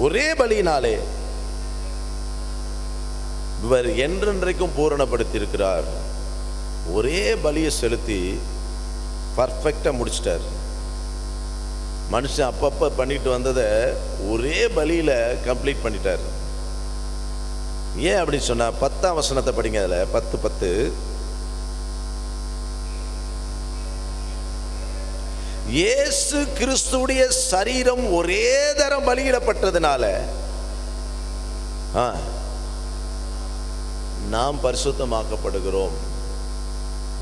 S1: ஒரே பலியினாலே இவர் என்றென்றைக்கும் பூரணப்படுத்தி இருக்கிறார். ஒரே பலியை செலுத்தி பர்ஃபெக்டா முடிச்சிட்டார். மனுஷன் அப்பப்ப பண்ணிட்டு வந்ததை ஒரே பலியில கம்ப்ளீட் பண்ணிட்டார். ஏன் அப்படின்னு சொன்னா 10ஆம் வசனத்தை படிங்க. அதுல 10:10 இயேசு கிறிஸ்துவுடைய சரீரம் ஒரே தரம் பலியிடப்பட்டதுனால நாம் பரிசுத்தமாக்கப்படுகிறோம்.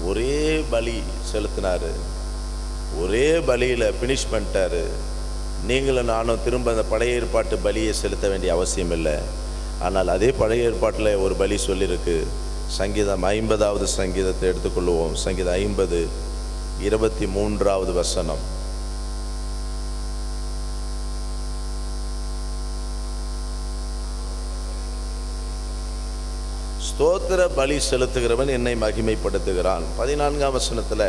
S1: ஒரே பலி செலுத்தினாரு, ஒரே பலியில பினிஷ் பண்ணிட்டாரு. நீங்களும் நானும் திரும்ப அந்த பழைய ஏற்பாட்டு பலியை செலுத்த வேண்டிய அவசியம் இல்லை. ஆனால் அதே பழைய ஏற்பாட்டில் ஒரு பலி சொல்லியிருக்கு. சங்கீதம் 50வது சங்கீதத்தை எடுத்துக்கொள்வோம். சங்கீதம் 50 23வது வசனம். ஸ்தோத்திர பலி செலுத்துகிறவன் என்னை மகிமைப்படுத்துகிறான். 14ஆம் வசனத்துல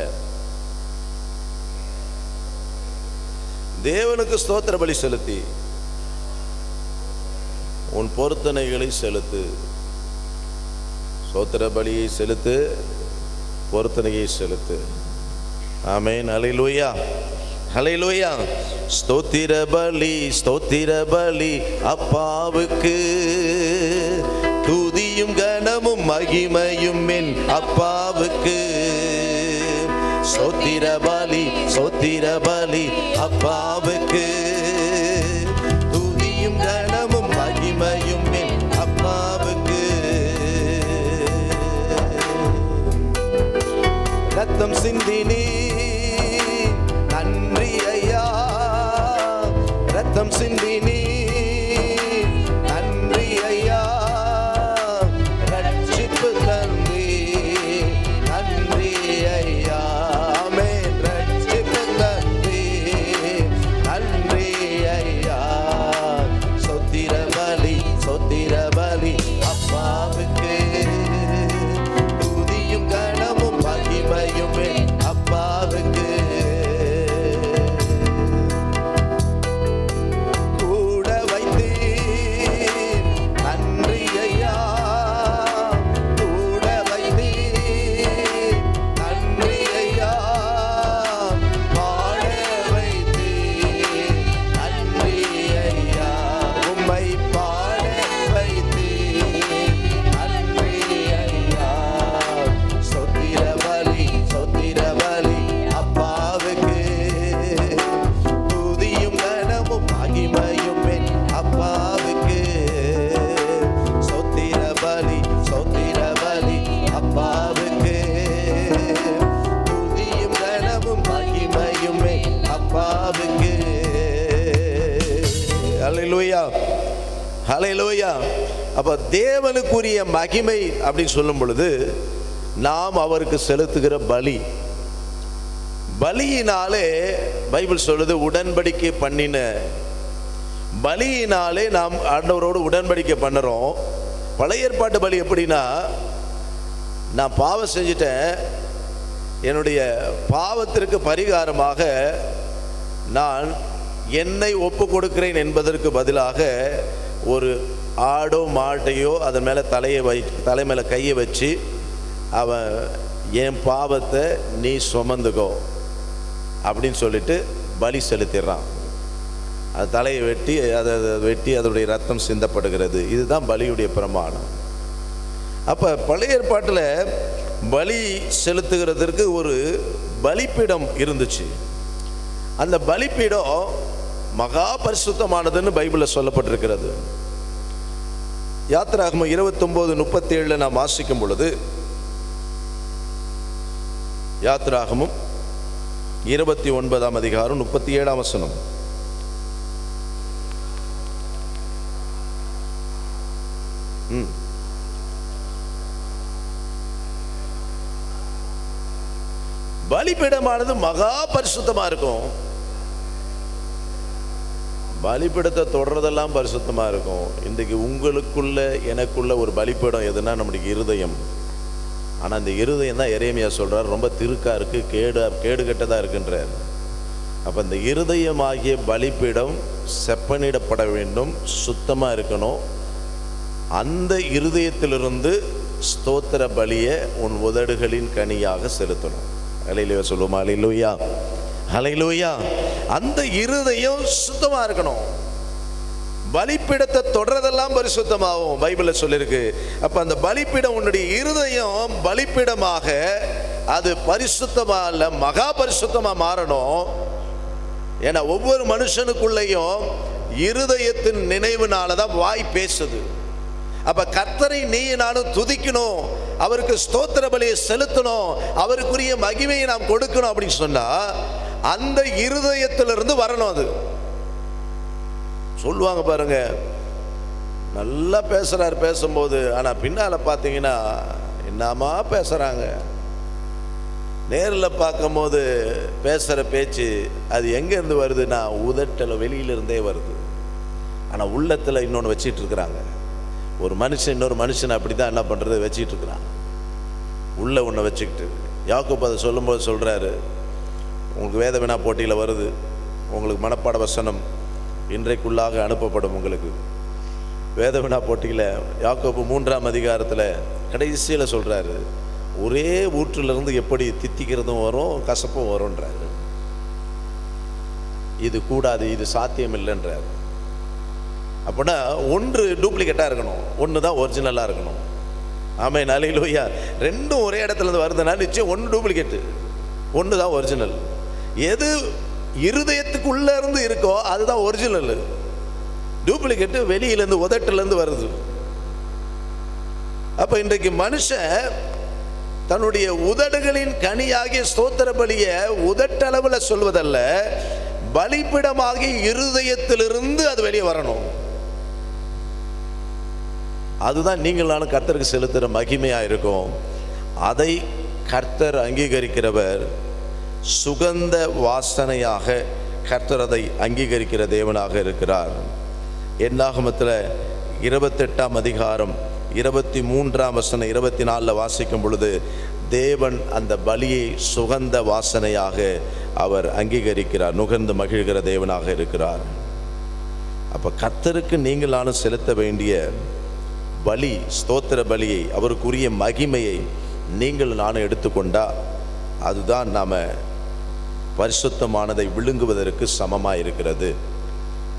S1: தேவனுக்கு ஸ்தோத்திர பலி செலுத்தி உன் பொருத்தனைகளை செலுத்து. ஸ்தோத்திர பலியை செலுத்து, பொருத்தனையை செலுத்து. ஆமென், அல்லேலூயா, அல்லேலூயா. ஸ்தோத்திர பலி, ஸ்தோத்திர பலி அப்பாவுக்கு, துதியும் கனமும் மகிமையும் என் அப்பாவுக்கு. ஸ்தோத்திர பலி, ஸ்தோத்திர பலி அப்பாவுக்கு, துதியும் கனமும் மகிமையும் என் அப்பாவுக்கு. ரத்தம் சிந்தினி நன்றி ஐயா, ரத்தம் சிந்தினி நன்றி ஐயா, ரட்சிப்பு தந்தி நன்றி ஐயா. ஆமென், ரட்சிப்பு தந்தி நன்றி ஐயா. ஸ்தோத்திர பலி, ஸ்தோத்திர பலி அப்பாவுக்கு, துதியும் கனமும் மகிமையும் அப்பா அப்பாவுக்கு. ஹல்லேலூயா, ஹல்லேலூயா. அப்ப தேவனுக்குரிய மகிமை அப்படின்னு சொல்லும் பொழுது நாம் அவருக்கு செலுத்துகிற பலி, பலியினாலே பைபிள் சொல்லுது உடன்படிக்கை பண்ணின பலியினாலே நாம் ஆண்டவரோடு உடன்படிக்கை பண்ணுறோம். பழைய ஏற்பாட்டு பலி எப்படின்னா, நான் பாவம் செஞ்சிட்டேன், என்னுடைய பாவத்திற்கு பரிகாரமாக நான் என்னை ஒப்பு கொடுக்கிறேன் என்பதற்கு பதிலாக ஒரு ஆடோ மாட்டையோ அதன் மேலே தலை மேலே கையை வச்சு அவன் என் பாவத்தை நீ சுமந்துக்கோ அப்படின்னு சொல்லிட்டு பலி செலுத்திடுறான். அது தலையை வெட்டி அதனுடைய ரத்தம் சிந்தப்படுகிறது. இதுதான் பலியுடைய பிரமாணம். அப்போ பழைய ஏற்பாட்டில் பலி செலுத்துகிறதற்கு ஒரு பலிப்பீடம் இருந்துச்சு. அந்த பலிப்பீடம் மகா பரிசுத்தமானதுன்னு பைபிளில் சொல்லப்பட்டிருக்கிறது. யாத்திராகமம் 29:37 நாம் வாசிக்கும் பொழுது, யாத்திராகமம் 29ஆம் அதிகாரம் 37ஆம் வசனம். பலிபீடமானது மகா பரிசுத்தமா இருக்கும். பலிபீடத்தை தொடர்றதெல்லாம் பரிசுத்தமா இருக்கும். இன்றைக்கு உங்களுக்குள்ள எனக்குள்ள ஒரு பலிபீடம் எதுனா நம்முடைய இருதயம். ஆனால் இந்த இருதயம் தான் எரேமியா சொல்றார் ரொம்ப திருக்கா இருக்கு, கேடு கெட்டதா இருக்குன்றார். அப்போ இந்த இருதயமாகிய பலிபீடம் செப்பனிடப்பட வேண்டும், சுத்தமா இருக்கணும். அந்த இருதயத்திலிருந்து ஸ்தோத்திர பலியை உன் உதடுகளின் கனியாக செலுத்தணும். ஹல்லேலூயா சொல்லுமா? ஹல்லேலூயா, ஹல்லேலூயா. அந்த இருதயம் சுத்தமா இருக்கணும். பலிபீடத்தை தொடர்றதெல்லாம் பரிசுத்தமாகும் பைபிளில் சொல்லியிருக்கு. அப்ப அந்த பலிபீடம் உன்னுடைய இருதயம் பலிபீடமாக அது பரிசுத்தமா இல்ல மகா பரிசுத்தமா மாறணும். ஏன்னா ஒவ்வொரு மனுஷனுக்குள்ளேயும் இருதயத்தின் நினைவுனாலதான் வாய் பேசுது. அப்ப கர்த்தரை நீ நானும் துதிக்கணும், அவருக்கு ஸ்தோத்திர பலியை செலுத்தணும், அவருக்குரிய மகிமையை நாம் கொடுக்கணும் அப்படின்னு சொன்னா அந்த இருதயத்திலிருந்து வரணும். அது சொல்லுவாங்க பாருங்க, நல்லா பேசுறாரு பேசும்போது, ஆனா பின்னால பார்த்தீங்கன்னா என்னமா பேசுறாங்க. நேரில் பார்க்கும் போது பேசுற பேச்சு அது எங்க இருந்து வருதுன்னா உதட்டல வெளியிலிருந்தே வருது. ஆனா உள்ளத்துல இன்னொன்று வச்சிட்டு இருக்கிறாங்க. ஒரு மனுஷன் இன்னொரு மனுஷனை அப்படிதான் என்ன பண்றது வச்சிட்டு இருக்கிறான், உள்ள ஒன்று வச்சுக்கிட்டு. யாக்கோபு அதை சொல்லும்போது சொல்றாரு, உங்களுக்கு வேத வினா போட்டியில் வருது, உங்களுக்கு மனப்பாட வசனம் இன்றைக்குள்ளாக அனுப்பப்படும். உங்களுக்கு வேத வினா போட்டியில் யாக்கோபு 3ஆம் அதிகாரத்தில் கடைசியில் சொல்றாரு, ஒரே ஊற்றிலிருந்து எப்படி தித்திக்கிறதும் வரும் கசப்பும் வரும்ன்றாரு. இது கூடாது, இது சாத்தியம் இல்லைன்றாரு. அப்படின்னா ஒன்று டூப்ளிகேட்டாக இருக்கணும், ஒன்று தான் ஒரிஜினலாக இருக்கணும். ஆமென், ஹல்லேலூயா. ரெண்டும் ஒரே இடத்துல இருந்து வருதுன்னா நிச்சயம் ஒன்று டூப்ளிகேட்டு, ஒன்று தான் ஒரிஜினல். எது இருதயத்துக்குள்ள இருந்து இருக்கோ அதுதான் ஒரிஜினல். டூப்ளிகேட்டு வெளியிலேருந்து உதட்டிலேருந்து வருது. அப்ப இன்றைக்கு மனுஷன் தன்னுடைய உதடுகளின் கனியாகிய ஸ்தோத்திர பலியை உதட்டளவில் சொல்வதல்ல, பலிபிடமாகிய இருதயத்திலிருந்து அது வெளியே வரணும். அதுதான் நீங்கள் நானும் கர்த்தருக்கு செலுத்துகிற மகிமையா இருக்கும். அதை கர்த்தர் அங்கீகரிக்கிறவர். சுகந்த வாசனையாக கர்த்தர் அதை அங்கீகரிக்கிற தேவனாக இருக்கிறார். என்னாகமத்தில் 28ஆம் அதிகாரம் 23ஆம் வசனம் 24 வாசிக்கும் பொழுது தேவன் அந்த பலியை சுகந்த வாசனையாக அவர் அங்கீகரிக்கிறார், நுகர்ந்து மகிழ்கிற தேவனாக இருக்கிறார். அப்ப கர்த்தருக்கு நீங்கள் நானும் செலுத்த வேண்டிய பலி, ஸ்தோத்திர பலியை, அவருக்குரிய மகிமையை நீங்கள் நானும் எடுத்துக்கொண்டா அதுதான் நாம பரிசுத்தமானதை விழுங்குவதற்கு சமமாக இருக்கிறது.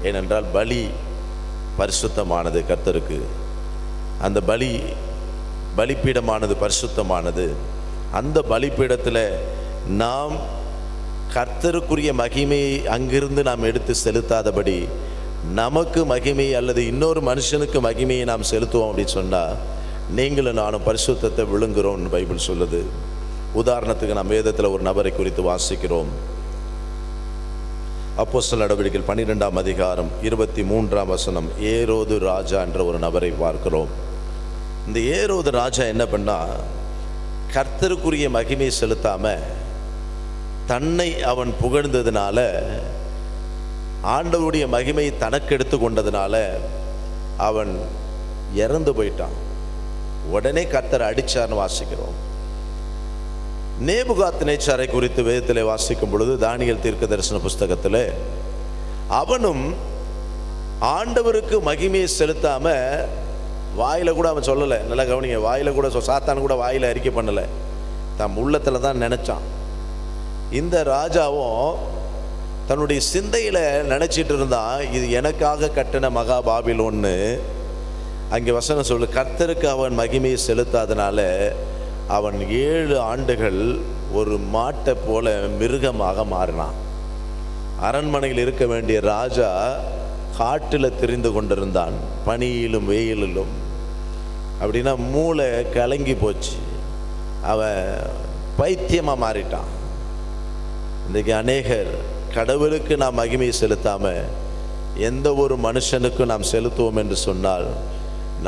S1: ஏனென்றால் பலி பரிசுத்தமானது கர்த்தருக்கு. அந்த பலிபீடமானது பரிசுத்தமானது. அந்த பலிபீடத்தில் நாம் கர்த்தருக்குரிய மகிமையை அங்கிருந்து நாம் எடுத்து செலுத்தாதபடி நமக்கு மகிமை அல்லது இன்னொரு மனுஷனுக்கு மகிமையை நாம் செலுத்துவோம் அப்படின்னு சொன்னால் நீங்களும் நானும் பரிசுத்தத்தை விழுங்குறோம்னு பைபிள் சொல்லுது. உதாரணத்துக்கு நாம் வேதத்தில் ஒரு நபரை குறித்து வாசிக்கிறோம். அப்போஸ்தலர் நடவடிக்கைகள் 12ஆம் அதிகாரம் 23ஆம் வசனம். ஏரோது ராஜா என்ற ஒரு நபரை பார்க்கிறோம். இந்த ஏரோது ராஜா என்ன பண்ணா, கர்த்தருக்குரிய மகிமையை செலுத்தாம தன்னை அவன் புகழ்ந்ததுனால, ஆண்டவருடைய மகிமையை தனக்கு எடுத்து கொண்டதுனால அவன் இறந்து போயிட்டான். உடனே கர்த்தர் அடிச்சார்னு வாசிக்கிறோம். நேபுகாத்நேச்சாரை குறித்து வேதத்திலே வாசிக்கும் பொழுது, தானியேல் தீர்க்க தரிசன புஸ்தகத்தில், அவனும் ஆண்டவருக்கு மகிமையை செலுத்தாம வாயில கூட அவன் சொல்லலை. நல்லா கவனிங்க, வாயில கூட சாத்தான் கூட வாயில அறிக்கை பண்ணலை, தம் உள்ளத்துல தான் நினைச்சான். இந்த ராஜாவும் தன்னுடைய சிந்தையில நினைச்சிட்டு இருந்தான், இது எனக்காக கட்டின மகா பாபிலோன்னு. அங்கே வசனம் சொல்லு, கர்த்தருக்கு அவன் மகிமையை செலுத்தாதனால அவன் 7 ஆண்டுகள் ஒரு மாட்டை போல மிருகமாக மாறினான். அரண்மனையில் இருக்க வேண்டிய ராஜா காட்டில் திரிந்து கொண்டிருந்தான், பனியிலும் வெயிலிலும். அப்படின்னா மூளை கலங்கி போச்சு, அவன் பைத்தியமாக மாறிட்டான். இன்றைக்கு அநேகர் கடவுளுக்கு நாம் மகிமையை செலுத்தாமல் எந்த ஒரு மனுஷனுக்கும் நாம் செலுத்துவோம் என்று சொன்னால்,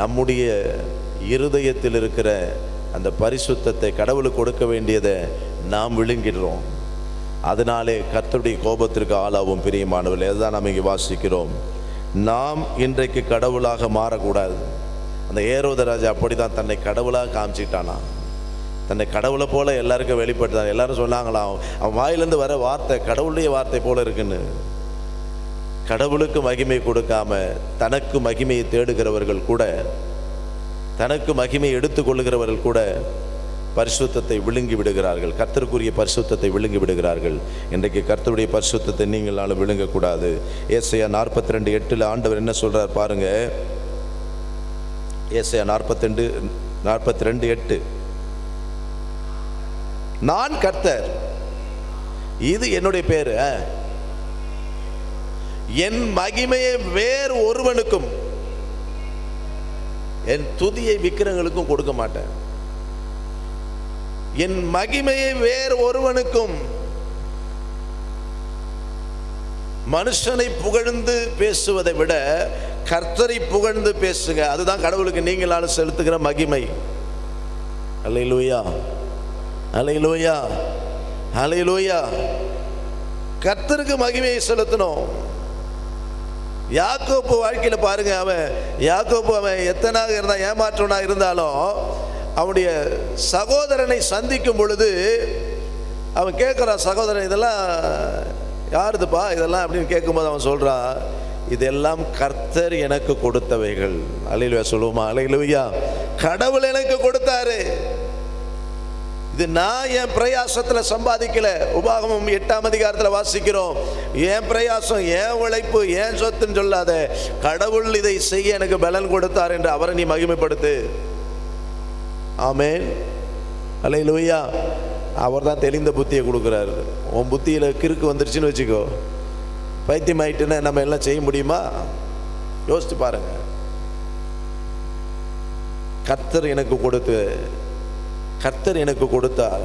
S1: நம்முடைய இருதயத்தில் இருக்கிற அந்த பரிசுத்தத்தை, கடவுளுக்கு கொடுக்க வேண்டியதை நாம் விழுங்கிடுறோம். அதனாலே கர்த்தருடைய கோபத்திற்கு ஆளாவும். பிரியமானவர்களே, அதுதான் நாம் இங்கே வாசிக்கிறோம். நாம் இன்றைக்கு கடவுளாக மாறக்கூடாது. அந்த ஏரோது ராஜா அப்படி தான் தன்னை கடவுளாக காமிச்சிட்டானா, தன்னை கடவுளை போல எல்லாருக்கும் வெளிப்படுத்தான். எல்லாரும் சொன்னாங்களாம், அவன் வாயிலிருந்து வர வார்த்தை கடவுளுடைய வார்த்தை போல இருக்குன்னு. கடவுளுக்கு மகிமை கொடுக்காம தனக்கு மகிமையை தேடுகிறவர்கள் கூட, தனக்கு மகிமையை எடுத்துக்கொள்ளுகிறவர்கள் கூட பரிசுத்தத்தை விழுங்கி விடுகிறார்கள். கர்த்தருக்குரிய பரிசுத்தத்தை விழுங்கி விடுகிறார்கள். இன்றைக்கு கர்த்தருடைய பரிசுத்தத்தை நீங்களாலும் விழுங்கக்கூடாது. ஏசாயா 42:8 ஆண்டவர் என்ன சொல்றார் பாருங்க. ஏசாயா 42:8, நான் கர்த்தர், இது என்னுடைய பேரு, என் மகிமையை வேறு ஒருவனுக்கும், என் துதியை விக்கிரங்களுக்கும் கொடுக்க மாட்டேன். என் மகிமையை வேறு ஒருவனுக்கும். மனுஷனை புகழ்ந்து பேசுவதை விட கர்த்தரை புகழ்ந்து பேசுங்க. அதுதான் கடவுளுக்கு நீங்களாலும் செலுத்துகிற மகிமை. அல்லேலூயா, அல்லேலூயா, அல்லேலூயா. கர்த்தருக்கு மகிமையை செலுத்தணும். யாக்கோப்பு வாழ்க்கையில பாருங்க, அவன் எத்தனாக இருந்தா, ஏமாற்றவனாக இருந்தாலும் அவனுடைய சகோதரனை சந்திக்கும் பொழுது அவன் கேட்குறான், சகோதரன் இதெல்லாம் யாருதுப்பா இதெல்லாம் அப்படின்னு கேட்கும்போது அவன் சொல்றான், இதெல்லாம் கர்த்தர் எனக்கு கொடுத்தவைகள். அல்லேலூயா சொல்லுவோமா? அல்லேலூயா. கடவுள் எனக்கு கொடுத்தாரு, இது நான் என் பிரயாசத்துல சம்பாதிக்கல. உபாகமம் 8ஆம் அதிகாரத்தில் வாசிக்கிறோம், என் பிரயாசம், என் உழைப்பு, என் சொத்துன்னு சொல்லாத, கடவுள் இதை செய்ய எனக்கு பலன் கொடுத்தார் என்று அவரை நீ மகிமைப்படுத்து. ஆமென், அல்லேலூயா. அவர் தான் தெளிந்த புத்தியை கொடுக்குறாரு. உன் புத்தியில் கிறுக்கு வந்துருச்சுன்னு வச்சுக்கோ, பைத்தியம் ஆயிட்டுன்னா நம்ம எல்லாம் செய்ய முடியுமா? யோசிச்சு பாருங்க. கர்த்தர் எனக்கு கொடுத்தார்.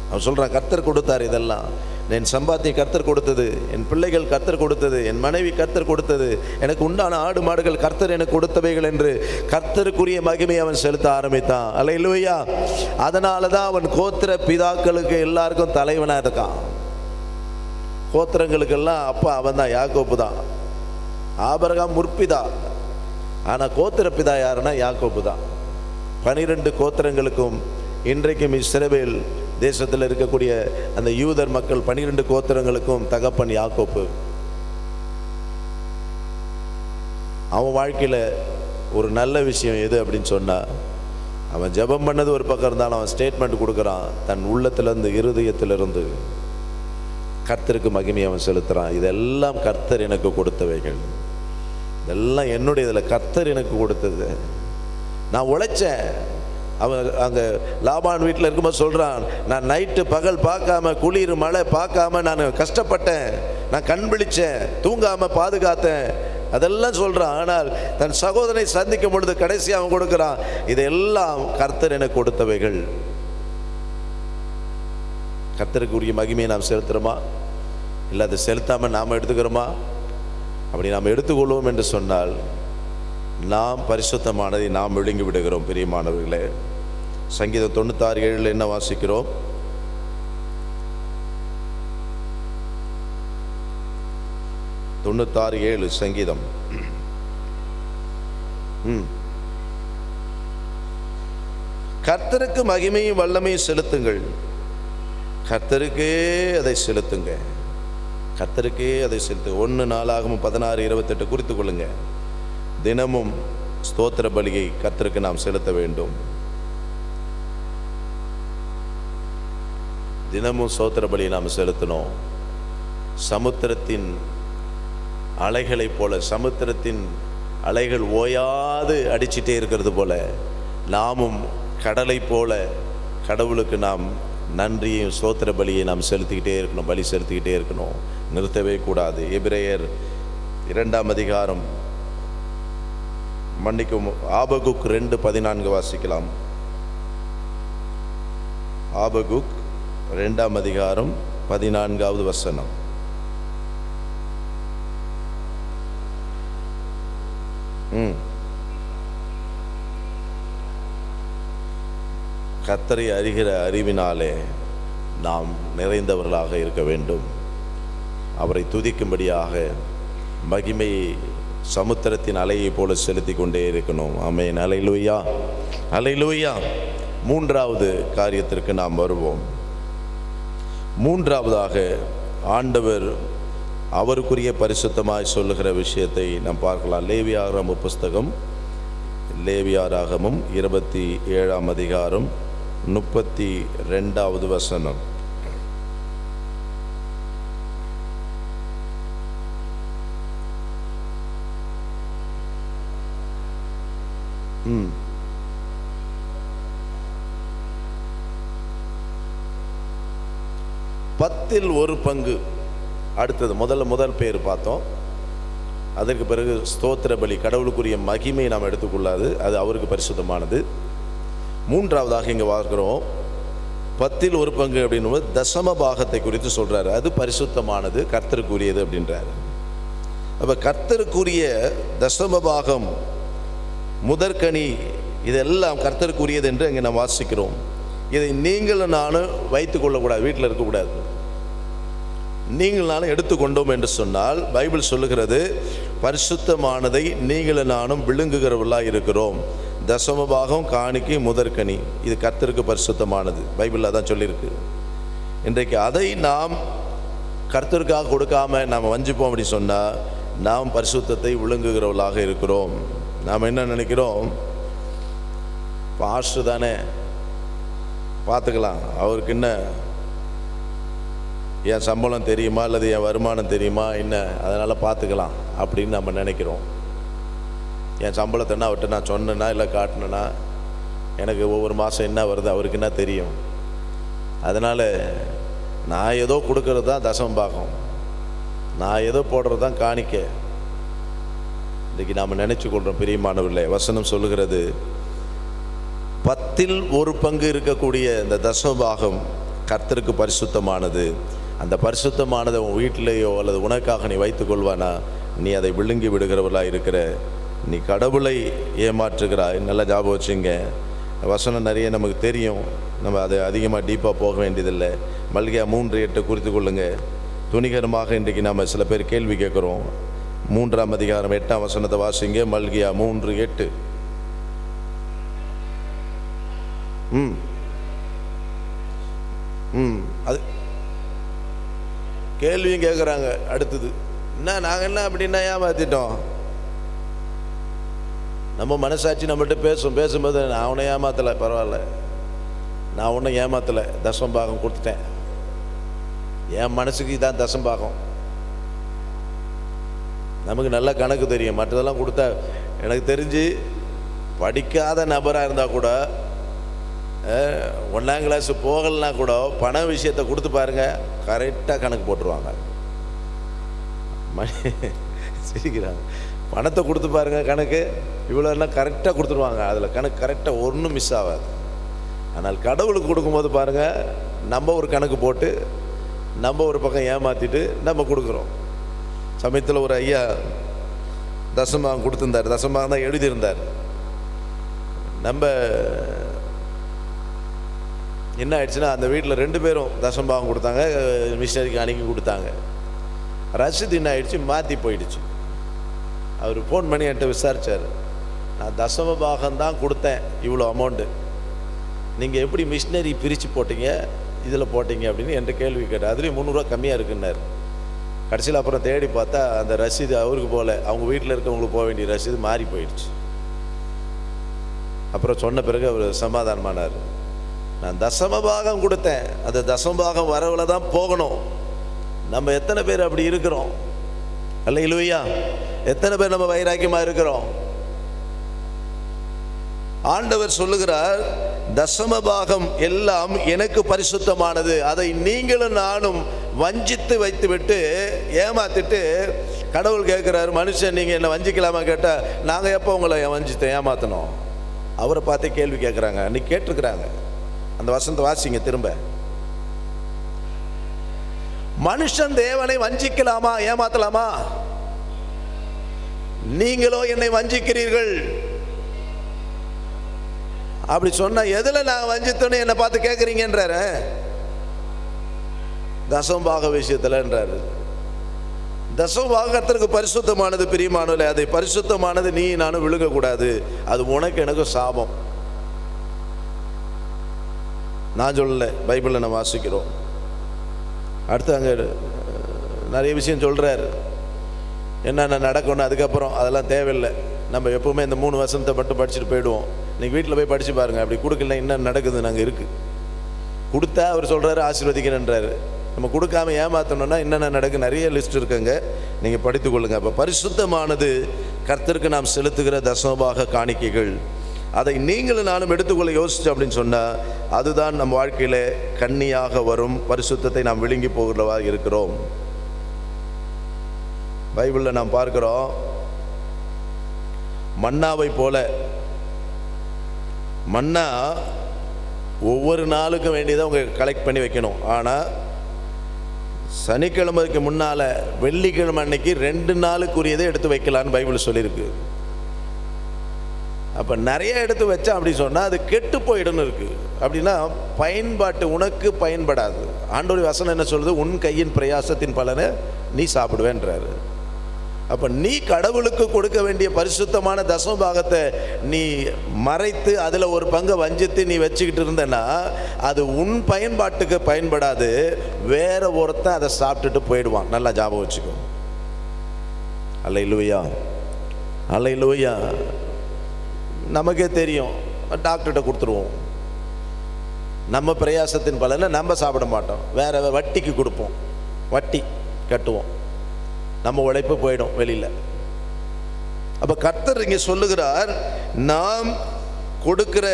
S1: அவன் சொல்றான், கர்த்தர் கொடுத்தார். இதெல்லாம் என் சம்பாத்தியம் கர்த்தர் கொடுத்தது, என் பிள்ளைகள் கர்த்தர் கொடுத்தது, என் மனைவி கர்த்தர் கொடுத்தது, எனக்கு உண்டான ஆடு மாடுகள் கர்த்தர் எனக்கு கொடுத்தவைகள் என்று கர்த்தருக்குரிய மகிமை அவன் செலுத்த ஆரம்பித்தான். அல்லேலூயா. அதனால தான் அவன் கோத்திர பிதாக்களுக்கு எல்லாருக்கும் தலைவனாக இருக்கான். கோத்திரங்களுக்கெல்லாம் அப்பா அவன் தான், யாக்கோப்பு தான். ஆபிரகாம் முற்பிதா, ஆனால் கோத்திர பிதா யாருன்னா யாக்கோப்பு தான். 12 கோத்திரங்களுக்கும் இன்றைக்கும் இஸ்ரவேல் தேசத்தில் இருக்கக்கூடிய அந்த யூதர் மக்கள் 12 கோத்திரங்களுக்கும் தகப்பன் யாக்கோப்பு. அவன் வாழ்க்கையில் ஒரு நல்ல விஷயம் எது அப்படின்னு சொன்னா, அவன் ஜெபம் பண்ணது ஒரு பக்கம் இருந்தாலும் அவன் ஸ்டேட்மெண்ட் கொடுக்குறான், தன் உள்ளத்திலிருந்து, இருதயத்திலிருந்து கர்த்தருக்கு மகிமையை அவன் செலுத்துறான். இதெல்லாம் கர்த்தர் எனக்கு கொடுத்தவைகள், இதெல்லாம் என்னுடைய, இதில் கர்த்தர் எனக்கு கொடுத்தது, நான் உழைச்சேன். அவன் அங்கே லாபான் வீட்டில் இருக்கும்போது சொல்கிறான், நான் நைட்டு பகல் பார்க்காம, குளிர் மழை பார்க்காம நான் கஷ்டப்பட்டேன், நான் கண் விழிச்சேன், தூங்காமல் பாதுகாத்தேன், அதெல்லாம் சொல்கிறான். ஆனால் தன் சகோதரனை சந்திக்கும் பொழுது கடைசி அவன் கொடுக்குறான், இதெல்லாம் கர்த்தர் எனக்கு கொடுத்தவைகள். கர்த்தருக்கு உரிய மகிமையை நாம் செலுத்துகிறோமா? இல்லை அதை செலுத்தாமல் நாம் எடுத்துக்கிறோமா? அப்படி நாம் எடுத்துக்கொள்வோம் என்று சொன்னால் நாம் பரிசுத்தமானதை நாம் விழுங்கி விடுகிறோம். பிரியமானவர்களே, சங்கீதம் 96:7 என்ன வாசிக்கிறோம்? சங்கீதம் கர்த்தருக்கு மகிமையும் வல்லமையும் செலுத்துங்கள். கர்த்தருக்கே அதை செலுத்துங்க. கர்த்தருக்கே அதை செலுத்துங்க. 1 நாளாகமம் 16:28 குறித்து கொள்ளுங்க. தினமும் ஸ்தோத்திர பலியை கர்த்தருக்கு நாம் செலுத்த வேண்டும். தினமும் ஸ்தோத்திர பலியை நாம் செலுத்தணும். சமுத்திரத்தின் அலைகளைப் போல, சமுத்திரத்தின் அலைகள் ஓயாது அடிச்சிட்டே இருக்கிறது போல, நாமும் கடலை போல கடவுளுக்கு நாம் நன்றியும் ஸ்தோத்திர பலியை நாம் செலுத்திக்கிட்டே இருக்கணும். பலி செலுத்திக்கிட்டே இருக்கணும், நிறுத்தவே கூடாது. எபிரேயர் 2ஆம் அதிகாரம், மன்னிக்கும், ஆபகுக் 2:14 வாசிக்கலாம். ஆபகுக் 2ஆம் அதிகாரம் 14வது வசனம். கர்த்தரை அறிகிற அறிவினாலே நாம் நிறைந்தவர்களாக இருக்க வேண்டும். அவரை துதிக்கும்படியாக மகிமையை சமுத்திரத்தின் அலையை போல செலுத்தி கொண்டே இருக்கணும். ஆமென். அல்லேலூயா, அல்லேலூயா. 3வது காரியத்திற்கு நாம் வருவோம். 3வதாக ஆண்டவர் அவருக்குரிய பரிசுத்தமாய் சொல்லுகிற விஷயத்தை நாம் பார்க்கலாம். லேவியாகம புஸ்தகம், லேவியாகமம் 27ஆம் அதிகாரம் 32வது வசனம். பத்தில் ஒரு பங்கு. அடுத்தது முதல் பேர் பார்த்தோம். அதற்கு பிறகு ஸ்தோத்திர பலி, கடவுளுக்குரிய மகிமை நாம் எடுத்துக்கொள்ளாது, அது அவருக்கு பரிசுத்தமானது. 3வதாக இங்கே பார்க்கிறோம், 10ல் ஒரு பங்கு அப்படின்னு தசம பாகத்தை குறித்து சொல்றாரு. அது பரிசுத்தமானது, கர்த்தருக்குரியது அப்படின்றாரு. அப்ப கர்த்தருக்குரிய தசம பாகம், முதற்கனி, இதெல்லாம் கர்த்தருக்குரியது என்று அங்கே நாம் வாசிக்கிறோம். இதை நீங்களும் நானும் வைத்து கொள்ளக்கூடாது, வீட்டில் இருக்கக்கூடாது. நீங்கள் நானும் எடுத்துக்கொண்டோம் என்று சொன்னால் பைபிள் சொல்லுகிறது, பரிசுத்தமானதை நீங்களும் நானும் விழுங்குகிறவர்களாக இருக்கிறோம். தசம பாகம், காணிக்கை, முதற்கனி, இது கர்த்தருக்கு பரிசுத்தமானது. பைபிளில் தான் சொல்லியிருக்கு. இன்றைக்கு அதை நாம் கர்த்தருக்காக கொடுக்காம நாம் வஞ்சிப்போம் அப்படி சொன்னால் நாம் பரிசுத்தத்தை விழுங்குகிறவர்களாக இருக்கிறோம். நாம் என்ன நினைக்கிறோம், பாஸ்டர் தானே பார்த்துக்கலாம், அவருக்கு என்ன என் சம்பளம் தெரியுமா அல்லது என் வருமானம் தெரியுமா என்ன, அதனால் பார்த்துக்கலாம் அப்படின்னு நம்ம நினைக்கிறோம். என் சம்பளத்தைன்னா அவர்கிட்ட நான் சொன்னேன்னா இல்லை காட்டினேன்னா எனக்கு ஒவ்வொரு மாதம் என்ன வருது அவருக்கு என்ன தெரியும். அதனால் நான் ஏதோ கொடுக்கறது தான் தசம பாகம், நான் ஏதோ போடுறது தான் காணிக்க. இன்றைக்கி நாம் நினச்சி கொள்கிறோம். பிரியமானவர்களே, வசனம் சொல்லுகிறது, 10ல் ஒரு பங்கு இருக்கக்கூடிய இந்த தசம பாகம் கர்த்தருக்கு பரிசுத்தமானது. அந்த பரிசுத்தமானதை உன் வீட்டிலேயோ அல்லது உனக்காக நீ வைத்துக் கொள்வானா, நீ அதை விழுங்கி விடுகிறவர்களாக இருக்கிற, நீ கடவுளை ஏமாற்றுகிறாய். நல்லா ஞாபகம் வச்சுங்க. வசனம் நிறைய நமக்கு தெரியும், நம்ம அதை அதிகமாக டீப்பாக போக வேண்டியதில்லை. மல்கியா 3:8 குறித்து கொள்ளுங்க. துணிகரமாக இன்றைக்கு நாம் சில பேர் கேள்வி கேட்குறோம். 3ஆம் அதிகாரம் 8ஆம் வசனத்தை வாசிங்க. மல்கியா 3:8. அது கேள்வியும் கேட்குறாங்க. அடுத்தது என்ன, நாங்கள் என்ன அப்படின்னா ஏமாத்திட்டோம். நம்ம மனசாட்சி நம்மள்கிட்ட பேசும்போது நான் உன்னை ஏமாத்தலை, பரவாயில்ல, நான் ஒன்றும் ஏமாத்தலை, தசம பாகம் கொடுத்துட்டேன், என் மனசுக்கு இதான் தசம பாகம். நமக்கு நல்ல கணக்கு தெரியும். மற்றதெல்லாம் கொடுத்தா, எனக்கு தெரிஞ்சு படிக்காத நபராக இருந்தால் கூட, 1ஆம் கிளாஸ் போகலைன்னா கூட பண விஷயத்தை கொடுத்து பாருங்கள், கரெக்டாக கணக்கு போட்டுருவாங்க. சிரிக்கிறாங்க. பணத்தை கொடுத்து பாருங்கள், கணக்கு இவ்வளோன்னா கரெக்டாக கொடுத்துருவாங்க. அதில் கணக்கு கரெக்டாக ஒன்றும் மிஸ் ஆகாது. ஆனால் கடவுளுக்கு கொடுக்கும்போது பாருங்கள், நம்ம ஒரு கணக்கு போட்டு நம்ம ஒரு பக்கம் ஏமாற்றிட்டு நம்ம கொடுக்குறோம். சமயத்தில் ஒரு ஐயா தசமபாகம் கொடுத்துருந்தார், தசமபாகம் தான் எழுதியிருந்தார். நம்ம என்ன ஆயிடுச்சுன்னா, அந்த வீட்டில் 2 பேரும் தசமபாகம் கொடுத்தாங்க, மிஷனரிக்கு அன்னைக்கு கொடுத்தாங்க. ரசீது என்ன ஆயிடுச்சு, மாற்றி போயிடுச்சு. அவர் ஃபோன் பண்ணி என்கிட்ட விசாரித்தார். நான் தசமபாகம் தான் கொடுத்தேன், இவ்வளோ அமௌண்ட்டு, நீங்கள் எப்படி மிஷினரி பிரித்து போட்டீங்க, இதில் போட்டீங்க அப்படின்னு என்கிட்ட கேள்வி கேட்டார். அதுலேயும் 300 ரூபா கம்மியாக இருக்குன்னார். கடைசியில் அப்புறம் தேடி பார்த்தா அந்த ரசீது அவருக்கு போகல, அவங்க வீட்டில் இருக்கவங்களுக்கு போக வேண்டிய ரசீது மாறி போயிடுச்சு. அப்புறம் சொன்ன பிறகு அவர் சமாதானமானார். நான் தசமபாகம் கொடுத்தேன், அந்த தசமபாகம் வரவில் தான் போகணும். நம்ம எத்தனை பேர் அப்படி இருக்கிறோம்? அல்லேலூயா! எத்தனை பேர் நம்ம வைராக்கியமாக இருக்கிறோம்? ஆண்டவர் சொல்லுகிறார், தசமபாகம் எல்லாம் எனக்கு பரிசுத்தமானது, அதை நீங்களும் நானும் வஞ்சித்து வைத்துவிட்டு ஏமாத்திட்டு, கடவுள் கேட்குறாரு, மனுஷன் நீங்கள் என்ன வஞ்சிக்கலாமா கேட்டால், நாங்கள் எப்போ உங்களை வஞ்சித்தோம், ஏமாத்தணும்? அவரை பார்த்து கேள்வி கேட்குறாங்க. அன்றைக்கி கேட்டிருக்கிறாங்க. அந்த வசனத்தை வாசிங்க திரும்ப. மனுஷன் தேவனை வஞ்சிக்கலாமா, ஏமாத்தலாமா? நீங்களோ என்னை வஞ்சிக்கிறீர்கள். அப்படி சொன்னா எதில் நான் வஞ்சித்தோன்னு என்னை பார்த்து கேட்குறீங்கன்றாரு. தசமபாக விஷயத்தில்ன்றாரு. தசமபாகம் கர்த்தருக்கு பரிசுத்தமானது, பிரியமானவர்களே. அதை பரிசுத்தமானது நீ நானும் விழுங்கக்கூடாது. அது உனக்கு எனக்கு சாபம். நான் சொல்லலை, பைபிளில் நம்ம வாசிக்கிறோம். அடுத்து அங்கே நிறைய விஷயம் சொல்கிறார், என்னென்ன நடக்கணும். அதுக்கப்புறம் அதெல்லாம் தேவையில்லை. நம்ம எப்போவுமே இந்த 3 வசனத்தை மட்டும் படிச்சுட்டு போயிடுவோம். நீங்கள் வீட்டில் போய் படித்து பாருங்கள். அப்படி கொடுக்கல என்ன நடக்குது நாங்கள் இருக்குது. கொடுத்தா அவர் சொல்கிறாரு ஆசீர்வதிக்கிறேன்றாரு. நம்ம கொடுக்காம ஏமாற்றணும்னா என்னென்ன நடக்கு நிறைய லிஸ்ட் இருக்குங்க, நீங்கள் படித்து கொள்ளுங்கள். அப்போ பரிசுத்தமானது கர்த்தருக்கு நாம் செலுத்துகிற தசமபாக காணிக்கைகள். அதை நீங்களும் நானும் எடுத்துக்கொள்ள யோசிச்சு அப்படின்னு சொன்னால், அதுதான் நம் வாழ்க்கையில் கண்ணியாக வரும் பரிசுத்தத்தை நாம் விழுங்கி போகிறவா இருக்கிறோம். பைபிளில் நாம் பார்க்கிறோம், மன்னாவை போல. மன்னா ஒவ்வொரு நாளுக்கும் வேண்டியதை அவங்க கலெக்ட் பண்ணி வைக்கணும். ஆனால் சனிக்கிழமைக்கு முன்னால் வெள்ளிக்கிழமை அன்னைக்கு 2 நாளுக்குரியதை எடுத்து வைக்கலான்னு பைபிள் சொல்லியிருக்கு. அப்போ நிறைய எடுத்து வச்சா அப்படி சொன்னால் அது கெட்டு போயிடுன்னு இருக்குது. அப்படின்னா பயன்பாட்டு உனக்கு பயன்படாது. ஆண்டவருடைய வசனம் என்ன சொல்லுது? உன் கையின் பிரயாசத்தின் பலனை நீ சாப்பிடுவேன்றாரு. அப்போ நீ கடவுளுக்கு கொடுக்க வேண்டிய பரிசுத்தமான தசமபாகத்தை நீ மறைத்து அதில் ஒரு பங்கை வஞ்சித்து நீ வச்சுக்கிட்டு இருந்தேன்னா அது உன் பயன்பாட்டுக்கு பயன்படாது. வேற ஒருத்தன் அதை சாப்பிட்டுட்டு போயிடுவான். நல்லா ஞாபகம் வச்சுக்கோ. அல்லேலூயா, அல்லேலூயா. நமக்கே தெரியும், டாக்டர்கிட்ட கொடுத்துருவோம். நம்ம பிரயாசத்தின் பலனை நம்ம சாப்பிட மாட்டோம், வேற வட்டிக்கு கொடுப்போம், வட்டி கட்டுவோம், நம்ம உழைப்பு போயிடும் வெளியில். அப்போ கர்த்தர் இங்கே சொல்லுகிறார், நாம் கொடுக்கிற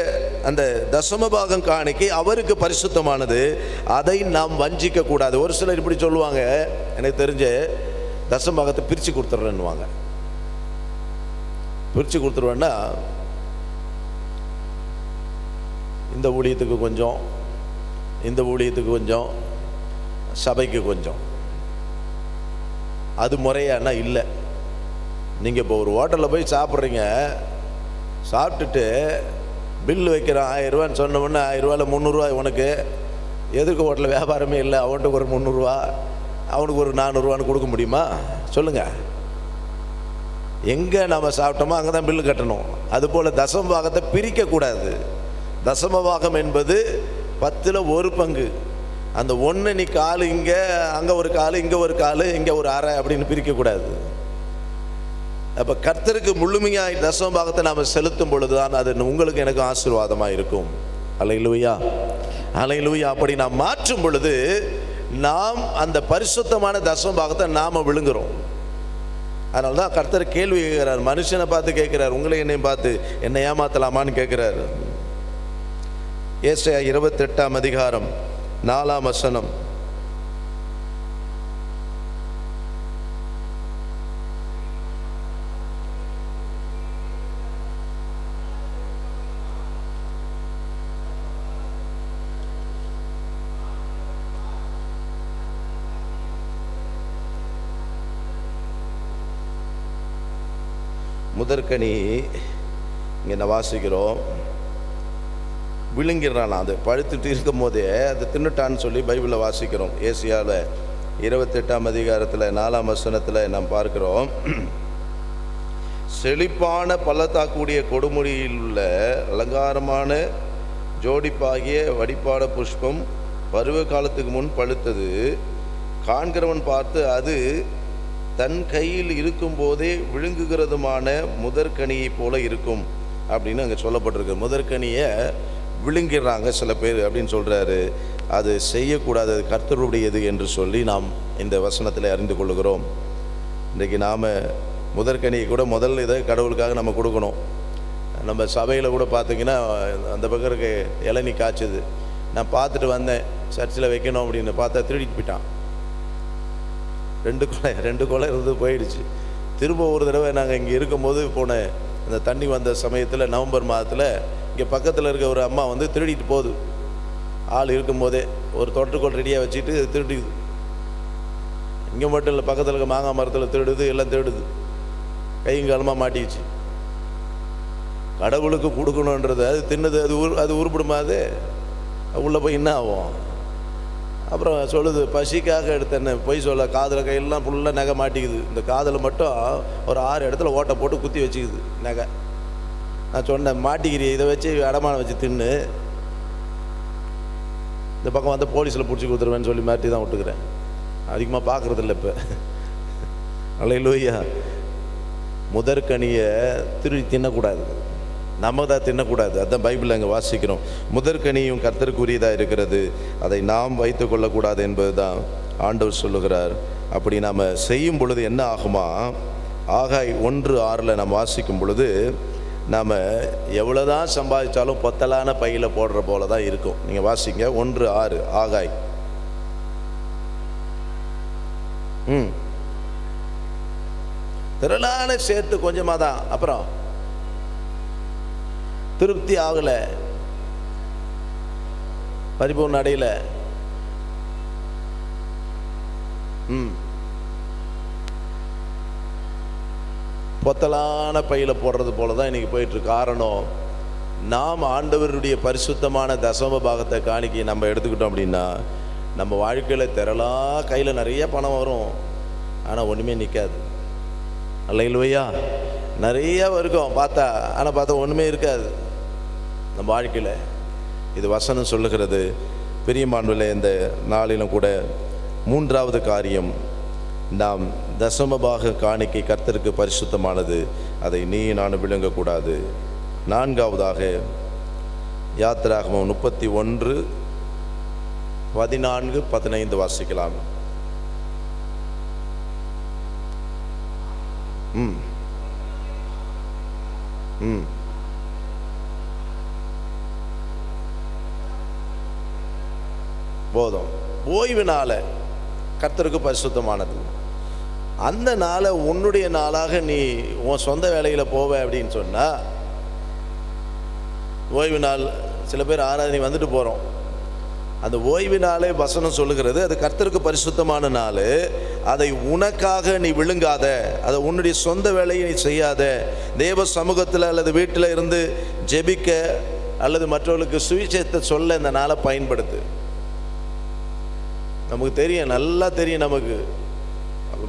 S1: அந்த தசமபாகம் காணிக்கை அவருக்கு பரிசுத்தமானது, அதை நாம் வஞ்சிக்க கூடாது. ஒரு சிலர் இப்படி சொல்லுவாங்க, எனக்கு தெரிஞ்ச தசமபாகத்தை பிரித்து கொடுத்துட்றேன்னுவாங்க. பிரித்து கொடுத்துருவேன்னா இந்த ஊழியத்துக்கு கொஞ்சம், இந்த ஊழியத்துக்கு கொஞ்சம், சபைக்கு கொஞ்சம். அது முறையானா இல்லை. நீங்கள் இப்போ ஒரு ஹோட்டலில் போய் சாப்பிட்றீங்க, சாப்பிட்டுட்டு பில்லு வைக்கிறோம் 1000 ரூபான்னு சொன்னோம்னா 1000 ரூபாயில் 300 ரூபா உனக்கு. எதுக்கு ஹோட்டலில் வியாபாரமே இல்லை, அவன்கிட்ட ஒரு 300 ரூபா, அவனுக்கு ஒரு 400 ரூபான்னு கொடுக்க முடியுமா? சொல்லுங்கள். எங்கே நம்ம சாப்பிட்டோமோ அங்கே தான் பில்லு கட்டணும். அதுபோல் தசமபாகத்தை பிரிக்கக்கூடாது. தசமபாகம் என்பது 10ல் 1 பங்கு. அந்த 1 நீ கால் இங்கே, அங்கே ஒரு கால், இங்கே ஒரு கால், இங்கே ஒரு அரை அப்படின்னு பிரிக்கக்கூடாது. அப்போ கர்த்தருக்கு முழுமையாக தசமபாகத்தை நாம் செலுத்தும் பொழுது தான் அது உங்களுக்கு எனக்கு ஆசீர்வாதமாக இருக்கும். அல்லேலூயா, அல்லேலூயா. அப்படி நாம் மாற்றும் பொழுது நாம் அந்த பரிசுத்தமான தசமபாகத்தை நாம் விழுங்குறோம். அதனால தான் கர்த்தர் கேள்வி கேட்கிறார், மனுஷனை பார்த்து கேட்கிறார், உங்களை என்னையும் பார்த்து என்னை ஏமாத்தலாமான்னு கேட்கிறார். ஏசாயா 28ஆம் அதிகாரம் 4ஆம் வசனம். முதற்கனி இங்கே என்ன வாசிக்கிறோம், விழுங்கிடுறான். அது பழுத்துட்டு இருக்கும் போதே அது தின்னுட்டான்னு சொல்லி பைபிளில் வாசிக்கிறோம். ஏசியாவில் 28ஆம் அதிகாரத்தில் 4ஆம் வசனத்தில் நாம் பார்க்கிறோம், செழிப்பான பள்ளத்தாக்கூடிய கொடுமுடியில் உள்ள அலங்காரமான ஜோடிப்பாகிய வடிப்பான புஷ்பம் பருவ காலத்துக்கு முன் பழுத்தது. காண்கிறவன் பார்த்து அது தன் கையில் இருக்கும் போதே விழுங்குகிறதுமான முதற்கனியை போல இருக்கும் அப்படின்னு அங்கே சொல்லப்பட்டிருக்கு. முதற்கனியை விழுங்கிடுறாங்க சில பேர் அப்படின்னு சொல்கிறாரு. அது செய்யக்கூடாது, அது கர்த்தருடையது என்று சொல்லி நாம் இந்த வசனத்தில் அறிந்து கொள்ளுகிறோம். இன்றைக்கு நாம் முதற்கனியை கூட முதல் இதை கடவுளுக்காக நம்ம கொடுக்கணும். நம்ம சபையில் கூட பார்த்திங்கன்னா அந்த பக்கம் இருக்க இளநீ காய்ச்சுது. நான் பார்த்துட்டு வந்தேன், சர்ச்சில் வைக்கணும் அப்படின்னு பார்த்தா திருடிட்டு போயிட்டான். 2 கொலை இருந்து போயிடுச்சு. திரும்ப ஒரு தடவை நாங்கள் இங்கே இருக்கும்போது போன அந்த தண்ணி வந்த சமயத்தில் நவம்பர் மாதத்தில் இங்கே பக்கத்தில் இருக்க ஒரு அம்மா வந்து திருடிட்டு போகுது. ஆள் இருக்கும்போதே ஒரு தொட்டுக்கோள் ரெடியாக வச்சுட்டு திருடிக்குது. இங்கே மட்டும் இல்லை, பக்கத்தில் இருக்க மாங்காய் மரத்தில் திருடுது, எல்லாம் திருடுது. கைங்காலமாக மாட்டிக்கிச்சு. கடவுளுக்கு கொடுக்கணுன்றது அது தின்னது, அது உருப்பிடுமா? அது உள்ளே போய் என்ன ஆகும்? அப்புறம் சொல்லுது, பசிக்காக எடுத்தேன்னு பொய் சொல்ல. காதில் கையெல்லாம் ஃபுல்லாக நகை மாட்டிக்குது. இந்த காதில் மட்டும் ஒரு 6 இடத்துல ஓட்டை போட்டு குத்தி வச்சுக்குது நகை. நான் சொன்னேன், மாட்டிக்கிறீ, இதை வச்சு அடமானம் வச்சு தின்னு, இந்த பக்கம் வந்து போலீஸில் பிடிச்சி கொடுத்துருவேன்னு சொல்லி மாட்டி தான் விட்டுக்கிறேன். அதிகமாக பார்க்குறதில்ல இப்போ. அல்லேலூயா. முதற்கனியை திருடி தின்னக்கூடாது, நம்ம தான் தின்னக்கூடாது. அதுதான் பைபிளில் அங்கே வாசிக்கிறோம். முதற்கனியும் கர்த்தருக்குரியதாக இருக்கிறது, அதை நாம் வைத்து கொள்ளக்கூடாது என்பது தான் ஆண்டவர் சொல்லுகிறார். அப்படி நாம் செய்யும் பொழுது என்ன ஆகுமா? ஆகாய் 1:6 நாம் வாசிக்கும் பொழுது, நாம் எவ்வளோ தான் சம்பாதிச்சாலும் பொத்தலான பையில் போடுற போல தான் இருக்கும். நீங்கள் வாசிங்க 1:6 ஆகாய். திரளான சேர்த்து கொஞ்சமாக தான், அப்புறம் திருப்தி ஆகலை, பரிபூர்ண அடையில. பொத்தலான பையில் போடுறது போல தான் இன்றைக்கி போயிட்டுருக்கு. காரணம், நாம் ஆண்டவருடைய பரிசுத்தமான தசம பாகத்தை காணிக்கை நம்ம எடுத்துக்கிட்டோம் அப்படின்னா நம்ம வாழ்க்கையில் திரளாக கையில் நிறைய பணம் வரும், ஆனால் ஒன்றுமே நிற்காது. அல்லேலூயா. நிறைய இருக்கும் பார்த்தா, ஆனால் பார்த்தா ஒன்றுமே இருக்காது நம்ம வாழ்க்கையில். இது வசனம் சொல்லுகிறது. பிரியமானவர்களே, இந்த நாளிலும் கூட 3வது காரியம், நாம் தசமபாக காணிக்கை கர்த்தருக்கு பரிசுத்தமானது, அதை நீ நான் விளங்கக்கூடாது. 4வதாக யாத்திராகமம் 31:14-15 வாசிக்கலாம். போதும். ஓய்வு நாளை கர்த்தருக்கு பரிசுத்தமானது. அந்த நாளை உன்னுடைய நாளாக நீ உன் சொந்த வேலையில் போவ அப்படின்னு சொன்னால், ஓய்வு நாள் சில பேர் ஆராதனை வந்துட்டு போகிறோம். அந்த ஓய்வு நாளே வசனம் சொல்லுகிறது, அது கர்த்தருக்கு பரிசுத்தமான நாள். அதை உனக்காக நீ விழுங்காத, அதை உன்னுடைய சொந்த வேலையை நீ செய்யாத. தேவ சமூகத்தில் அல்லது வீட்டில் இருந்து ஜெபிக்க அல்லது மற்றவர்களுக்கு சுவிசேஷத்தை சொல்ல இந்த நாளை பயன்படுத்து. நமக்கு தெரியும், நல்லா தெரியும். நமக்கு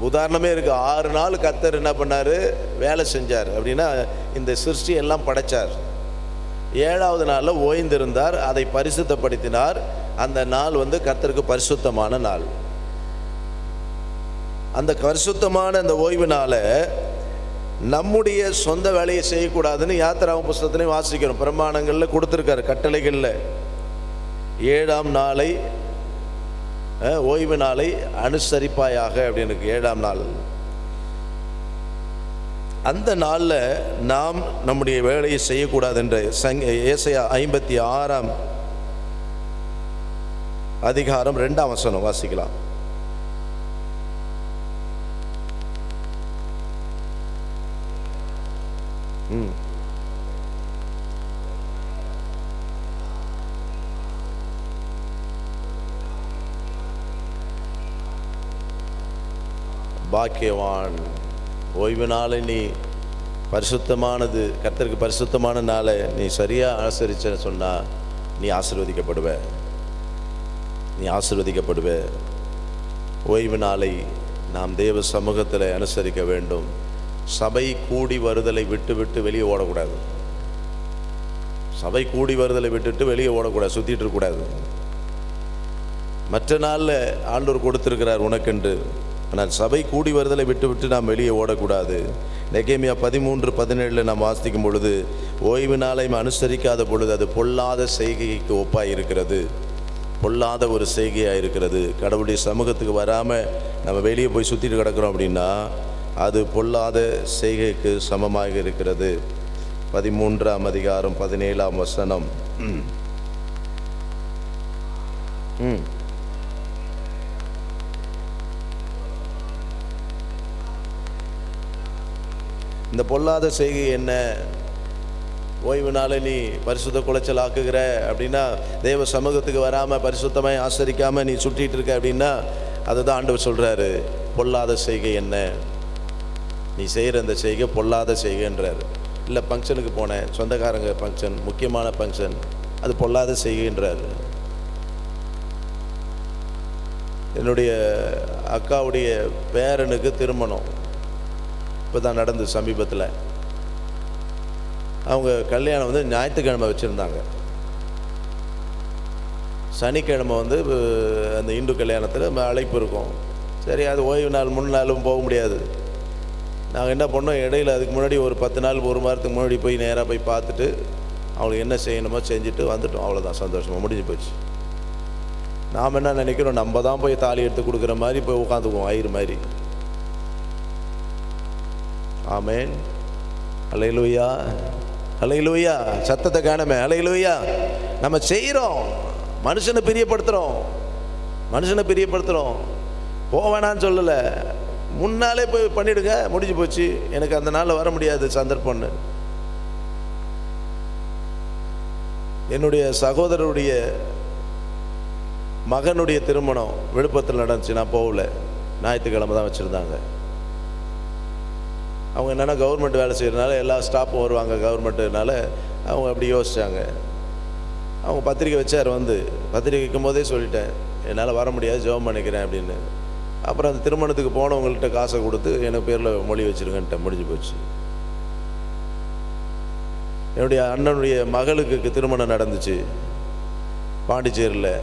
S1: உதாரணமே இருக்குது. 6 நாள் கர்த்தர் என்ன பண்ணார்? வேலை செஞ்சார். அப்படின்னா இந்த சிருஷ்டி எல்லாம் படைத்தார். 7வது நாளில் ஓய்ந்திருந்தார், அதை பரிசுத்தப்படுத்தினார். அந்த நாள் வந்து கர்த்தருக்கு பரிசுத்தமான நாள். அந்த பரிசுத்தமான அந்த ஓய்வு நாளை நம்முடைய சொந்த வேலையை செய்யக்கூடாதுன்னு யாத்திராகம புஸ்தகத்திலையும் வாசிக்கிறோம். பிரமாணங்களில் கொடுத்துருக்காரு, கட்டளைகளில் 7ஆம் நாளை ஓய்வு நாளை அனுசரிப்பாயாக அப்படின்னு 7ஆம் நாள். அந்த நாளில் நாம் நம்முடைய வேலையை செய்யக்கூடாது என்ற ஏசாயா 56ஆம் அதிகாரம் 2ஆம் வசனம் வாசிக்கலாம். பாக்கியவான், ஓய்வு நாளை நீ பரிசுத்தமானது, கர்த்தருக்கு பரிசுத்தமான நாளை நீ சரியாக ஆசரிச்ச சொன்னால் நீ ஆசீர்வதிக்கப்படுவ. ஓய்வு நாளை நாம் தேவ சமூகத்தில் அனுசரிக்க வேண்டும். சபை கூடி வருதலை விட்டு வெளியே ஓடக்கூடாது. சபை கூடி வருதலை விட்டுட்டு வெளியே ஓடக்கூடாது, சுற்றிட்டு இருக்கக்கூடாது. மற்ற நாளில் ஆண்டவர் கொடுத்திருக்கிறார் உனக்கென்று. ஆனால் சபை கூடி வருதலை விட்டு நாம் வெளியே ஓடக்கூடாது. நெகேமியா 13:17 நாம் வாசிக்கும் பொழுது, ஓய்வு நாளை அனுசரிக்காத பொழுது அது பொல்லாத செய்கைக்கு ஒப்பாக இருக்கிறது. பொல்லாத ஒரு செய்கையாக இருக்கிறது. கடவுளுடைய சமூகத்துக்கு வராமல் நம்ம வெளியே போய் சுற்றிட்டு கிடக்கிறோம் அப்படின்னா அது பொல்லாத செய்கைக்கு சமமாக இருக்கிறது. 13ஆம் அதிகாரம் 17ஆம் வசனம். இந்த பொல்லாத செய்கை என்ன? ஓய்வு நாளை நீ பரிசுத்த குலைச்சல் ஆக்குகிற அப்படின்னா, தேவ சமூகத்துக்கு வராமல் பரிசுத்தமாய் ஆசரிக்காமல் நீ சுற்றிட்டு இருக்க அப்படின்னா, அதுதான் ஆண்டவர் சொல்கிறாரு, பொல்லாத செய்கை என்ன? நீ செய்கிற அந்த செய்கை பொல்லாத செய்கைன்றார். இல்லை, ஃபங்க்ஷனுக்கு போனேன், சொந்தக்காரங்க ஃபங்க்ஷன், முக்கியமான ஃபங்க்ஷன், அது பொல்லாத செய்கைன்றார். என்னுடைய அக்காவுடைய பேரனுக்கு திருமணம் இப்போ தான் நடந்து சமீபத்தில். அவங்க கல்யாணம் ஞாயிற்றுக்கிழமை வச்சுருந்தாங்க. சனிக்கிழமை அந்த இந்து கல்யாணத்தில் அழைப்பு இருக்கும். சரி, அது ஓய்வு நாள், 3 நாளும் போக முடியாது. நாங்கள் என்ன பண்ணோம், இடையில் அதுக்கு முன்னாடி ஒரு 10 நாள், 1 வாரத்துக்கு முன்னாடி போய் நேராக போய் பார்த்துட்டு அவங்களுக்கு என்ன செய்யணுமோ செஞ்சுட்டு வந்துட்டோம். அவ்வளோதான், சந்தோஷமாக முடிஞ்சு போச்சு. நாம் என்ன நினைக்கிறோம், நம்ம தான் போய் தாலி எடுத்து கொடுக்குற மாதிரி போய் உட்காந்துக்குவோம், ஐயரு மாதிரி. ஆமேன், அல்லேலூயா, அல்லேலூயா. சத்தத்தை காணமே, அல்லேலூயா. நம்ம செய்கிறோம், மனுஷனை பிரியப்படுத்துகிறோம். போவேனான்னு சொல்லலை, முன்னாலே போய் பண்ணிவிடுங்க, முடிஞ்சு போச்சு. எனக்கு அந்த நாளில் வர முடியாது சந்தர்ப்பம்னு. என்னுடைய சகோதரருடைய மகனுடைய திருமணம் விழுப்புரத்தில் நடந்துச்சு. நான் போகல, ஞாயிற்றுக்கிழமை தான் வச்சுருந்தாங்க. அவங்க என்னென்னா கவர்மெண்ட் வேலை செய்கிறதுனால எல்லா ஸ்டாஃப்பும் வருவாங்க கவர்மெண்ட்டுனால, அவங்க அப்படி யோசித்தாங்க. அவங்க பத்திரிக்கை வச்சார். பத்திரிக்கை வைக்கும் போதே சொல்லிட்டேன், என்னால் வர முடியாது, ஜெபம் பண்ணிக்கிறேன் அப்படின்னு. அப்புறம் அந்த திருமணத்துக்கு போனவங்கள்ட்ட காசை கொடுத்து எனக்கு பேரில் மொழி வச்சுருங்கன்ட்டு முடிஞ்சு போச்சு. என்னுடைய அண்ணனுடைய மகளுக்கு திருமணம் நடந்துச்சு பாண்டிச்சேரியில்.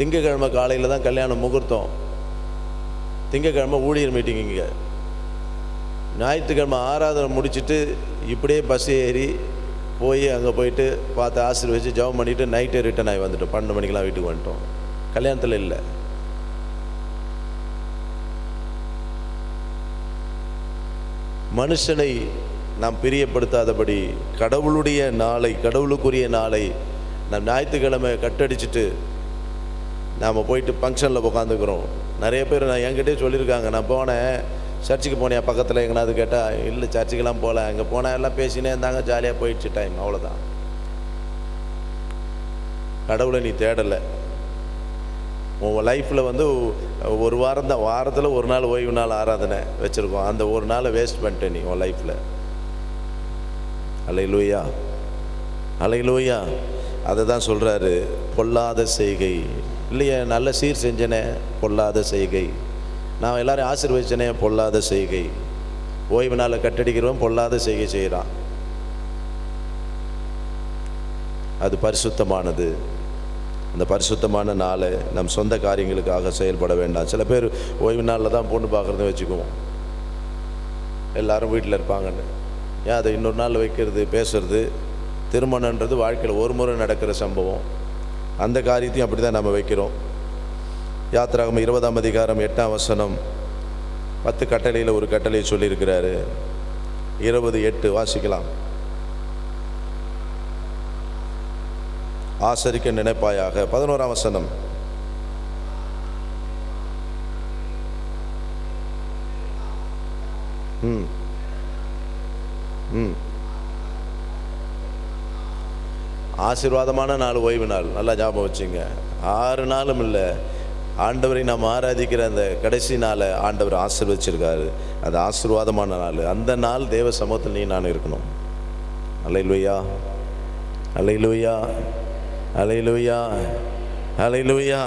S1: திங்கக்கிழமை காலையில் தான் கல்யாணம் முகூர்த்தம். திங்கக்கிழமை ஊழியர் மீட்டிங் இங்கே. ஞாயிற்றுக்கிழமை ஆராதனை முடிச்சுட்டு இப்படியே பஸ் ஏறி போய் அங்கே போயிட்டு பார்த்து ஆசீர்வதிச்சு ஜெபம் பண்ணிவிட்டு நைட்டே ரிட்டன் ஆகி வந்துட்டோம். 12 மணிக்கெலாம் வீட்டுக்கு வந்துட்டோம். கல்யாணத்தில் இல்லை. மனுஷனை நாம் பிரியப்படுத்தாதபடி கடவுளுடைய நாளை, கடவுளுக்குரிய நாளை நாம் ஞாயிற்றுக்கிழமை கட்டடிச்சுட்டு நாம் போயிட்டு ஃபங்க்ஷனில் உட்காந்துக்கிறோம். நிறைய பேர் என்கிட்டே சொல்லியிருக்காங்க, நான் போனேன், சர்ச்சுக்கு போனேன் பக்கத்தில் எங்கேனாவது கேட்டால், இல்லை சர்ச்சுக்கெல்லாம் போகல, அங்கே போனால் எல்லாம் பேசினே இருந்தாங்க, ஜாலியாக போயிடுச்சு டைம், அவ்வளோதான். கடவுளை நீ தேடலை. உங்கள் லைஃப்பில் ஒரு வாரம் தான், வாரத்தில் ஒரு நாள் ஓய்வு நாள் ஆராதனை வச்சுருக்கோம். அந்த ஒரு நாளை வேஸ்ட் பண்ணிட்டேன் நீ உன் லைஃப்பில். அல்லேலூயா, அல்லேலூயா. அதை தான் சொல்கிறாரு, பொல்லாத செய்கை. இல்லையே, நல்ல சீர் செஞ்சனே, பொல்லாத செய்கை. நான் எல்லாரையும் ஆசீர்வதிச்சனே, பொல்லாத செய்கை. ஓய்வு நாளை கட்டடிக்கிறவன் பொல்லாத செய்கை செய்கிறான். அது பரிசுத்தமானது. அந்த பரிசுத்தமான நாளை நம் சொந்த காரியங்களுக்காக செயல்பட வேண்டாம். சில பேர் ஓய்வு நாளில் தான் பொண்ணு பார்க்குறதுன்னு வச்சுக்குவோம், எல்லோரும் வீட்டில் இருப்பாங்கன்னு. ஏன் அதை இன்னொரு நாள் வைக்கிறது, பேசுறது? திருமணன்றது வாழ்க்கையில் ஒரு முறை நடக்கிற சம்பவம். அந்த காரியத்தையும் அப்படி தான் நம்ம வைக்கிறோம். யாத்திராகமம் 20ஆம் அதிகாரம் 8ஆம் வசனம் 10 கட்டளையில் ஒரு கட்டளை சொல்லியிருக்கிறாரு. 20:8 வாசிக்கலாம். ஆசரிக்க நினைப்பாயாக. 11ஆம் வசனம். ஆசீர்வாதமான நாள் ஓய்வு நாள். நல்லா ஞாபகம் வச்சுங்க. 6 நாளும் இல்லை, ஆண்டவரை நாம் ஆராதிக்கிற அந்த கடைசி நாளை ஆண்டவர் ஆசீர்வதிச்சிருக்காரு. அது ஆசீர்வாதமான நாள். அந்த நாள் தேவ சமூகத்தில் நீ நான் இருக்கணும். அல்லேலூயா, அல்லேலூயா, அல்லேலூயா, அல்லேலூயா.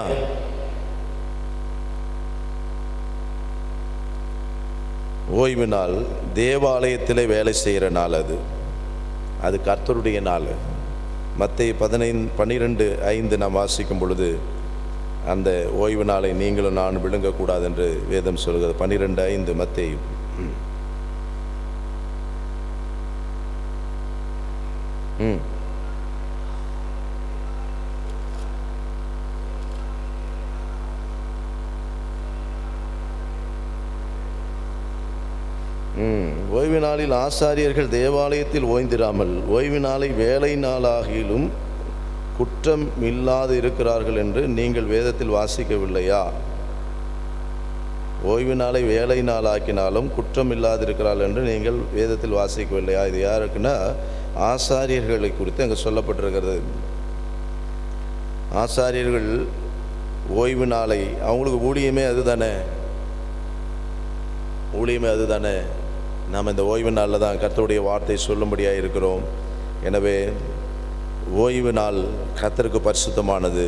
S1: ஓய்வு நாள் தேவாலயத்தில் வேலை செய்கிற நாள். அது கர்த்தருடைய நாள். மத்தேயு 12:5 நாம் வாசிக்கும் பொழுது அந்த ஓய்வு நாளை நீங்களும் நான் விழுங்கக்கூடாது என்று வேதம் சொல்கிறது. 12:5 மத்தேயு. ஓய்வு நாளில் ஆசாரியர்கள் தேவாலயத்தில் ஓய்ந்திராமல் ஓய்வு நாளை வேலை நாளாகிலும் குற்றம் இல்லாது இருக்கிறார்கள் என்று நீங்கள் வேதத்தில் வாசிக்கவில்லையா? ஓய்வு நாளை வேலை நாளாக்கினாலும் குற்றம் இல்லாது இருக்கிறார்கள் என்று நீங்கள் வேதத்தில் வாசிக்கவில்லையா? இது யாருக்குன்னா ஆசாரியர்களை குறித்து அங்கே சொல்லப்பட்டிருக்கிறது. ஆசாரியர்கள் ஓய்வு நாளை, அவங்களுக்கு ஊழியமே அதுதானே, நாம் இந்த ஓய்வு நாளில் தான் கர்த்தருடைய வார்த்தை சொல்லும்படியாக இருக்கிறோம். எனவே ஓய்வு நாள் கர்த்தருக்கு பரிசுத்தமானது.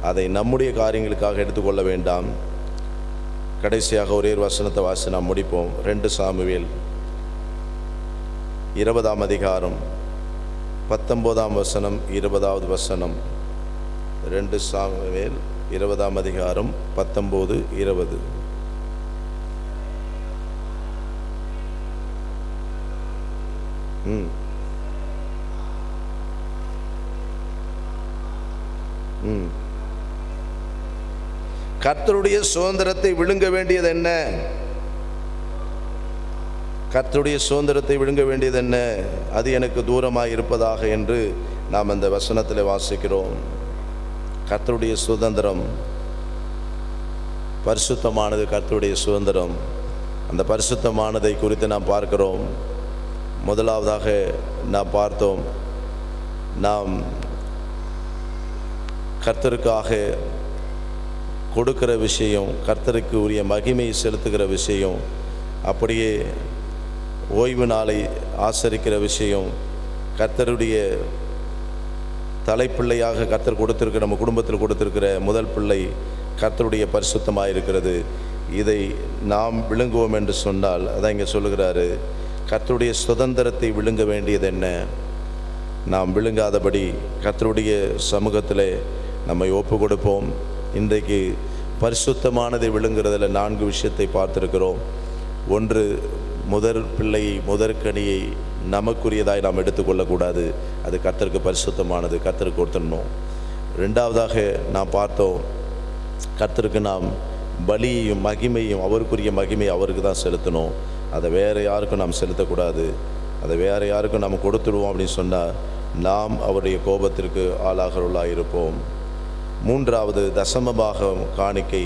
S1: அதை நம்முடைய காரியங்களுக்காக எடுத்துக்கொள்ள வேண்டாம். கடைசியாக ஒரே ஒரு வசனத்தை வாசி நாம் முடிப்போம். 2 சாமுவேல் 20ஆம் அதிகாரம் 19ஆம் வசனம் 20வது வசனம். 2 சாமுவேல் 20ஆம் அதிகாரம் 19, 20. கர்த்தருடைய சுதந்திரத்தை விழுங்க வேண்டியது என்ன? கர்த்தருடைய சுதந்திரத்தை விழுங்க வேண்டியது என்ன? அது எனக்கு தூரமாய் இருப்பதாக என்று நாம் அந்த வசனத்தில் வாசிக்கிறோம். கர்த்தருடைய சுதந்திரம் பரிசுத்தமானது. கர்த்தருடைய சுதந்திரம், அந்த பரிசுத்தமானதை குறித்து நாம் பார்க்கிறோம். முதலாவதாக நாம் பார்த்தோம், நாம் கர்த்தருக்காக கொடுக்கிற விஷயம், கர்த்தருக்கு உரிய மகிமையை செலுத்துகிற விஷயம், அப்படியே ஓய்வு நாளை ஆசரிக்கிற விஷயம், கர்த்தருடைய தலைப்பிள்ளையாக கர்த்தர் கொடுத்திருக்கிற, நம்ம குடும்பத்தில் கொடுத்திருக்கிற முதல் பிள்ளை கர்த்தருடைய பரிசுத்தமாக இருக்கிறது. இதை நாம் விழுங்குவோம் என்று சொன்னால், அதான் இங்கே சொல்லுகிறாரு, கர்த்தருடைய சுதந்திரத்தை விழுங்க வேண்டியது என்ன? நாம் விழுங்காதபடி கர்த்தருடைய சமூகத்தில் நம்மை ஒப்பு கொடுப்போம். இன்றைக்கு பரிசுத்தமானதை விழுங்குறதில் 4 விஷயத்தை பார்த்துருக்கிறோம். ஒன்று, முதற் பிள்ளையை, முதற்கனியை நமக்குரியதாய் நாம் எடுத்துக்கொள்ளக்கூடாது. அது கர்த்தருக்கு பரிசுத்தமானது, கர்த்தருக்கு கொடுத்துடணும். 2வதாக நாம் பார்த்தோம், கர்த்தருக்கு நாம் பலியையும் மகிமையும், அவருக்குரிய மகிமை அவருக்கு தான் செலுத்தணும். அதை வேறு யாருக்கும் நாம் செலுத்தக்கூடாது. அதை வேறு யாருக்கும் நாம் கொடுத்துடுவோம் அப்படின்னு சொன்னால் நாம் அவருடைய கோபத்திற்கு ஆளாகிறவர்களாக இருப்போம். 3வது, தசமபாகம் காணிக்கை,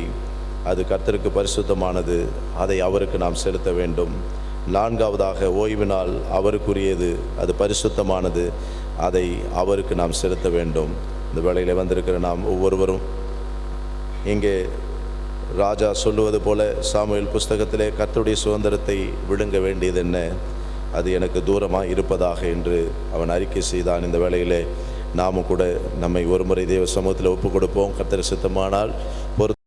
S1: அது கர்த்தருக்கு பரிசுத்தமானது, அதை அவருக்கு நாம் செலுத்த வேண்டும். 4வதாக, ஓய்வு நாள் அவருக்குரியது, அது பரிசுத்தமானது, அதை அவருக்கு நாம் செலுத்த வேண்டும். இந்த வேளையில் வந்திருக்கிற நாம் ஒவ்வொருவரும் இங்கே ராஜா சொல்லுவது போல சாமுவேல் புஸ்தகத்திலே கர்த்தருடைய சுதந்திரத்தை விழுங்க வேண்டியது என்ன? அது எனக்கு தூரமாக இருப்பதாக என்று அவன் அறிக்கை செய்தான். இந்த வேளையிலே நாமும் கூட நம்மை ஒருமுறை தேவ சமூகத்தில் ஒப்பு கொடுப்போம். கர்த்தர் சித்தமானால்